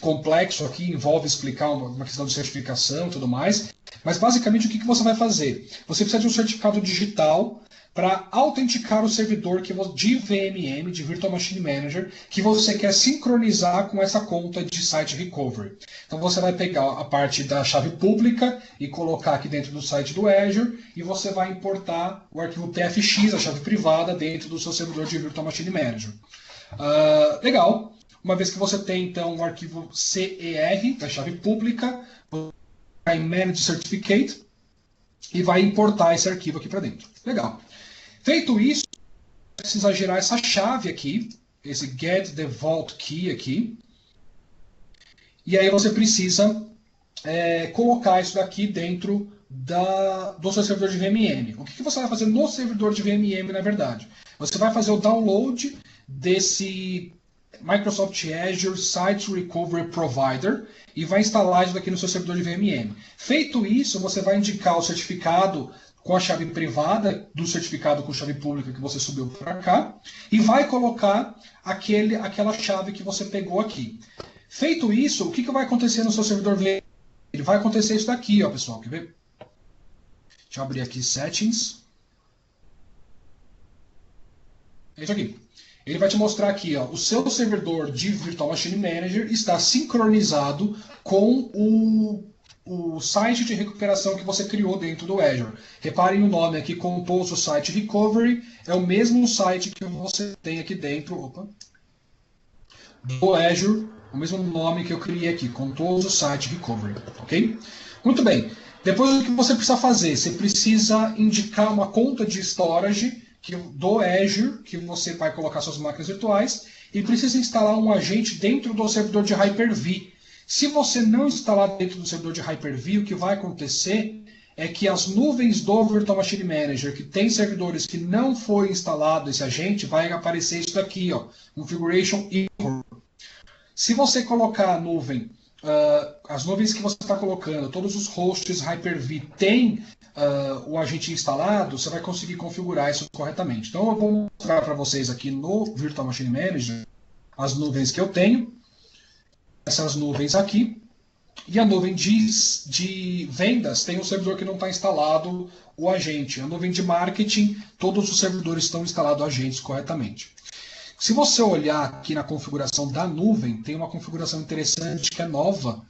complexo aqui, envolve explicar uma questão de certificação e tudo mais. Mas basicamente o que você vai fazer? Você precisa de um certificado digital para autenticar o servidor de VMM, de Virtual Machine Manager, que você quer sincronizar com essa conta de Site Recovery. Então você vai pegar a parte da chave pública e colocar aqui dentro do site do Azure, e você vai importar o arquivo PFX, a chave privada, dentro do seu servidor de Virtual Machine Manager. Legal. Uma vez que você tem então o arquivo CER, da chave pública, você vai em Manage Certificate e vai importar esse arquivo aqui para dentro. Legal. Feito isso, você precisa gerar essa chave aqui, esse Get the Vault Key aqui. E aí você precisa colocar isso daqui dentro do seu servidor de VMM. O que você vai fazer no servidor de VMM, na verdade? Você vai fazer o download desse Microsoft Azure Site Recovery Provider e vai instalar isso daqui no seu servidor de VMM. Feito isso, você vai indicar o certificado com a chave privada do certificado com chave pública que você subiu para cá e vai colocar aquela chave que você pegou aqui. Feito isso, o que vai acontecer no seu servidor VMM? Ele vai acontecer isso daqui, ó, pessoal. Quer ver? Deixa eu abrir aqui Settings. É isso aqui. Ele vai te mostrar aqui, ó, o seu servidor de Virtual Machine Manager está sincronizado com o site de recuperação que você criou dentro do Azure. Reparem o nome aqui, Compose Site Recovery, é o mesmo site que você tem aqui dentro do Azure, o mesmo nome que eu criei aqui, Compose Site Recovery, ok? Muito bem. Depois o que você precisa fazer? Você precisa indicar uma conta de storage do Azure, que você vai colocar suas máquinas virtuais, e precisa instalar um agente dentro do servidor de Hyper-V. Se você não instalar dentro do servidor de Hyper-V, o que vai acontecer é que as nuvens do Virtual Machine Manager, que tem servidores que não foi instalado esse agente, vai aparecer isso daqui, ó, Configuration Error. Se você colocar a nuvem, as nuvens que você está colocando, todos os hosts Hyper-V têm o agente instalado, você vai conseguir configurar isso corretamente. Então eu vou mostrar para vocês aqui no Virtual Machine Manager as nuvens que eu tenho. Essas nuvens aqui, e a nuvem de vendas tem um servidor que não está instalado o agente. A nuvem de marketing, todos os servidores estão instalados agentes corretamente. Se você olhar aqui na configuração da nuvem, tem uma configuração interessante que é nova,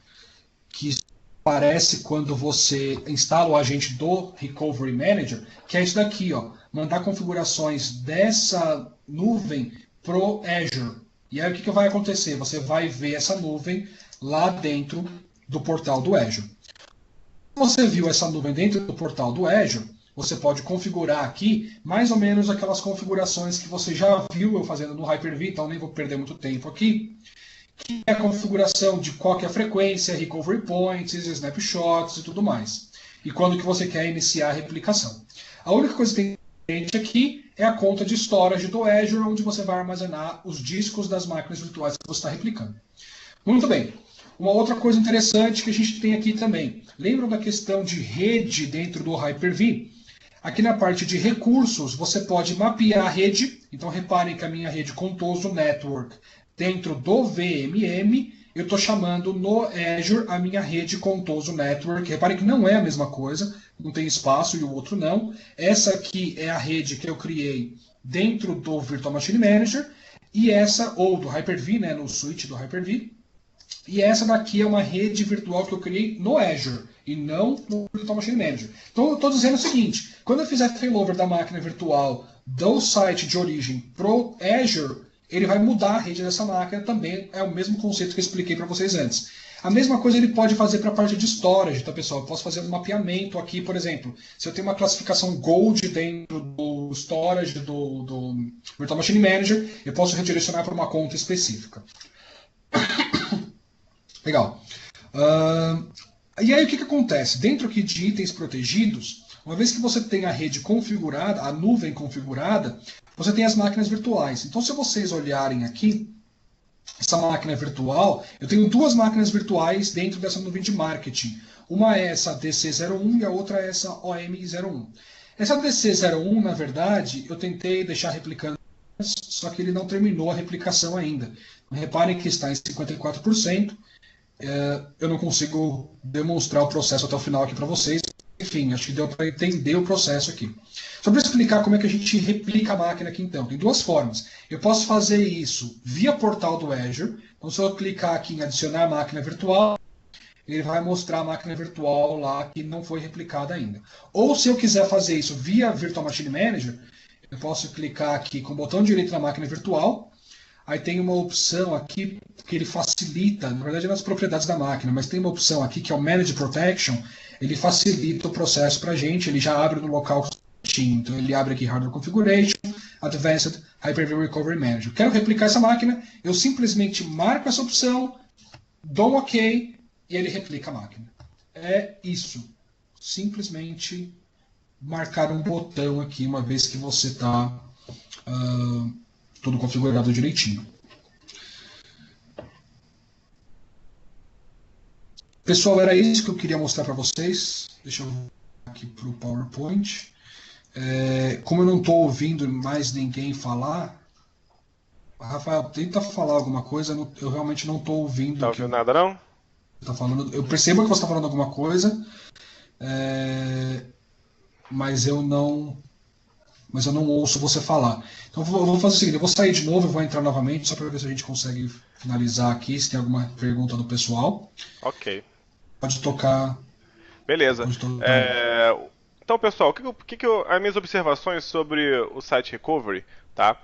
que aparece quando você instala o agente do Recovery Manager, que é isso daqui, ó, mandar configurações dessa nuvem pro Azure. E aí o que vai acontecer? Você vai ver essa nuvem lá dentro do portal do Azure. Se você viu essa nuvem dentro do portal do Azure, você pode configurar aqui mais ou menos aquelas configurações que você já viu eu fazendo no Hyper-V, então nem vou perder muito tempo aqui, que é a configuração de qual que é a frequência, recovery points, snapshots e tudo mais. E quando que você quer iniciar a replicação. A única coisa que tem aqui é a conta de storage do Azure, onde você vai armazenar os discos das máquinas virtuais que você está replicando. Muito bem. Uma outra coisa interessante que a gente tem aqui também. Lembram da questão de rede dentro do Hyper-V? Aqui na parte de recursos, você pode mapear a rede. Então, reparem que a minha rede Contoso Network, dentro do VMM, eu estou chamando no Azure a minha rede Contoso Network. Reparem que não é a mesma coisa, um tem espaço e o outro não. Essa aqui é a rede que eu criei dentro do Virtual Machine Manager, e essa, ou do Hyper-V, né, no switch do Hyper-V. E essa daqui é uma rede virtual que eu criei no Azure e não no Virtual Machine Manager. Então eu estou dizendo o seguinte, quando eu fizer failover da máquina virtual do site de origem pro Azure, ele vai mudar a rede dessa máquina também, é o mesmo conceito que eu expliquei para vocês antes. A mesma coisa ele pode fazer para a parte de storage, tá, pessoal? Eu posso fazer um mapeamento aqui, por exemplo, se eu tenho uma classificação Gold dentro do storage do Virtual Machine Manager, eu posso redirecionar para uma conta específica. Legal. E aí o que acontece? Dentro aqui de itens protegidos, uma vez que você tem a rede configurada, a nuvem configurada, você tem as máquinas virtuais. Então, se vocês olharem aqui, essa máquina virtual, eu tenho duas máquinas virtuais dentro dessa nuvem de marketing. Uma é essa DC01 e a outra é essa OM01. Essa DC01, na verdade, eu tentei deixar replicando, só que ele não terminou a replicação ainda. Reparem que está em 54%. Eu não consigo demonstrar o processo até o final aqui para vocês. Enfim, acho que deu para entender o processo aqui. Só para explicar como é que a gente replica a máquina aqui então. Tem duas formas. Eu posso fazer isso via portal do Azure. Então, se eu clicar aqui em adicionar máquina virtual, ele vai mostrar a máquina virtual lá que não foi replicada ainda. Ou se eu quiser fazer isso via Virtual Machine Manager, eu posso clicar aqui com o botão direito na máquina virtual. Aí tem uma opção aqui que ele facilita, na verdade é nas propriedades da máquina, mas tem uma opção aqui que é o Manage Protection, ele facilita o processo para a gente, ele já abre no local certinho. Então ele abre aqui Hardware Configuration, Advanced Hyper-V Recovery Manager. Quero replicar essa máquina, eu simplesmente marco essa opção, dou um OK e ele replica a máquina. É isso. Simplesmente marcar um botão aqui, uma vez que você está tudo configurado direitinho. Pessoal, era isso que eu queria mostrar para vocês. Deixa eu vir aqui para o PowerPoint. Como eu não estou ouvindo mais ninguém falar, Rafael, tenta falar alguma coisa, eu realmente não estou ouvindo. Tá ouvindo nada, não? Tá falando, eu percebo que você está falando alguma coisa, mas eu não ouço você falar. Então eu vou fazer o seguinte, eu vou sair de novo, eu vou entrar novamente, só para ver se a gente consegue finalizar aqui, se tem alguma pergunta do pessoal. Ok. Pode tocar. Beleza. Pode tocar. Então, pessoal, as minhas observações sobre o site Recovery, tá?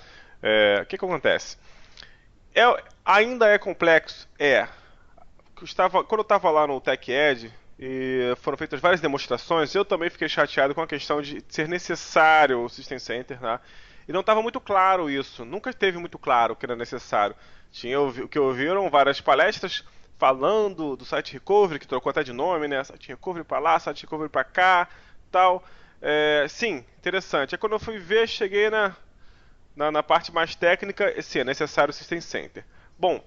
O que acontece? Ainda é complexo? Quando eu estava lá no TechEd, e foram feitas várias demonstrações, eu também fiquei chateado com a questão de ser necessário o System Center, né? E não estava muito claro isso, nunca esteve muito claro que era necessário. O que ouviram várias palestras falando do Site Recovery, que trocou até de nome, né? Site Recovery para lá, Site Recovery para cá, tal. Sim, interessante. Aí quando eu fui ver, cheguei na parte mais técnica, sim, é necessário o System Center. Bom,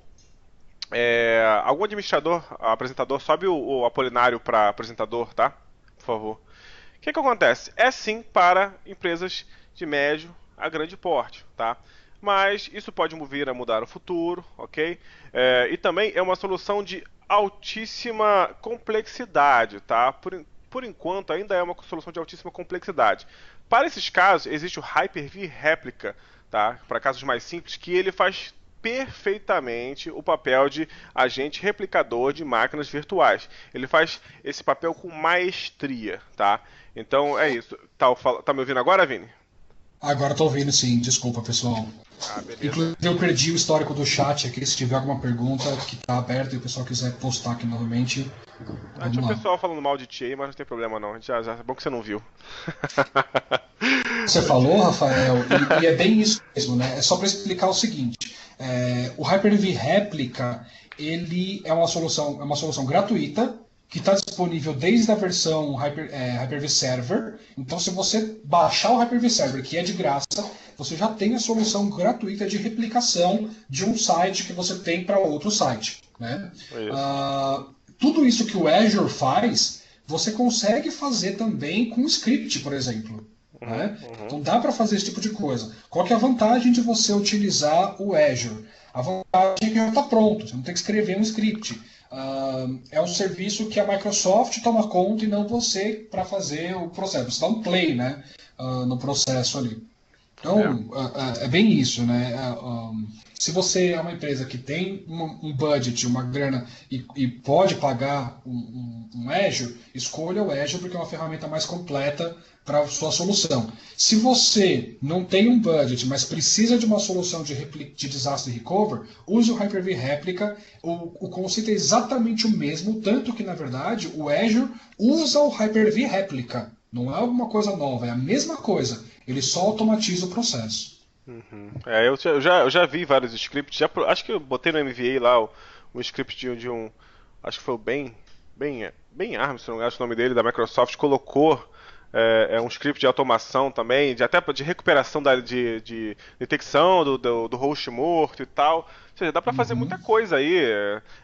algum apresentador, sobe o Apolinário para apresentador, tá? Por favor. O que acontece? É sim para empresas de médio a grande porte, tá? Mas isso pode vir a mudar no futuro, ok? E também é uma solução de altíssima complexidade, tá? Por enquanto ainda é uma solução de altíssima complexidade. Para esses casos existe o Hyper-V Replica, tá? Para casos mais simples, que ele faz perfeitamente o papel de agente replicador de máquinas virtuais. Ele faz esse papel com maestria, tá? Então é isso. Tá me ouvindo agora, Vini? Agora estou ouvindo sim, desculpa pessoal. Ah, beleza. Inclusive eu perdi o histórico do chat aqui, se tiver alguma pergunta que está aberta e o pessoal quiser postar aqui novamente, Ah, tinha vamos um lá. pessoal falando mal de ti aí, mas não tem problema não. Já, é bom que você não viu. Você falou, Rafael, e é bem isso mesmo, né? É só para explicar o seguinte: o Hyper-V Replica ele é uma solução gratuita que está disponível desde a versão Hyper-V Server. Então, se você baixar o Hyper-V Server, que é de graça, você já tem a solução gratuita de replicação de um site que você tem para outro site, né? Isso. Tudo isso que o Azure faz, você consegue fazer também com script, por exemplo. Uhum, Né? uhum. Então dá para fazer esse tipo de coisa. Qual que é a vantagem de você utilizar o Azure? A vantagem é que já está pronto, você não tem que escrever um script. É um serviço que a Microsoft toma conta e não você para fazer o processo. Você dá um play, né, no processo ali. É. Então, é bem isso, né? Se você é uma empresa que tem um budget, uma grana e pode pagar um Azure, escolha o Azure porque é uma ferramenta mais completa para a sua solução. Se você não tem um budget, mas precisa de uma solução de disaster recover, use o Hyper-V Replica. O conceito é exatamente o mesmo, tanto que, na verdade, o Azure usa o Hyper-V Replica. Não é alguma coisa nova, é a mesma coisa. Ele só automatiza o processo. Uhum. É, eu já vi vários scripts. Acho que eu botei no MVA lá o script de um. Acho que foi o Ben Armstrong, acho o nome dele, da Microsoft, colocou um script de automação também, até de recuperação de detecção do host morto e tal. Ou seja, dá pra fazer muita Uhum. coisa aí.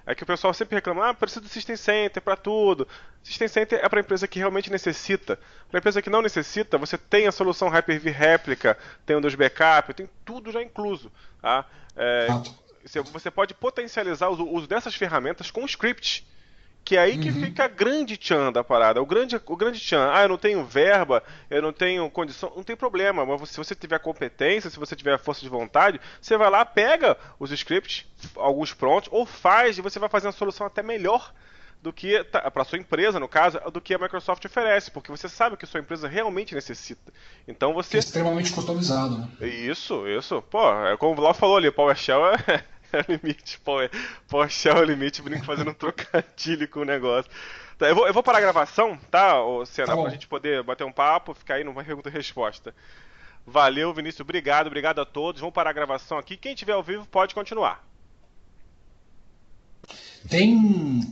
É que o pessoal sempre reclama, precisa do System Center pra tudo. System Center é pra empresa que realmente necessita. Pra empresa que não necessita, você tem a solução Hyper-V Réplica, tem o dos backup, tem tudo já incluso. Tá? É, Exato. você pode potencializar o uso dessas ferramentas com script. Que é aí que Uhum. fica a grande tchan da parada. O grande tchan. Ah, eu não tenho verba, eu não tenho condição. Não tem problema. Mas se você tiver competência, se você tiver força de vontade, você vai lá, pega os scripts, alguns prontos, ou faz, e você vai fazer uma solução até melhor do que para sua empresa, no caso, do que a Microsoft oferece, porque você sabe que sua empresa realmente necessita. Então Que é você extremamente customizado, né? isso. Pô, é como o Lau falou ali, PowerShell é o limite. PowerShell é o limite, brinco fazendo um trocadilho com o negócio. Tá, eu vou parar a gravação, tá, ô Tá Senna, pra bom. gente poder bater um papo, ficar aí numa pergunta e resposta. Valeu, Vinícius, obrigado a todos. Vamos parar a gravação aqui. Quem tiver ao vivo pode continuar. Tem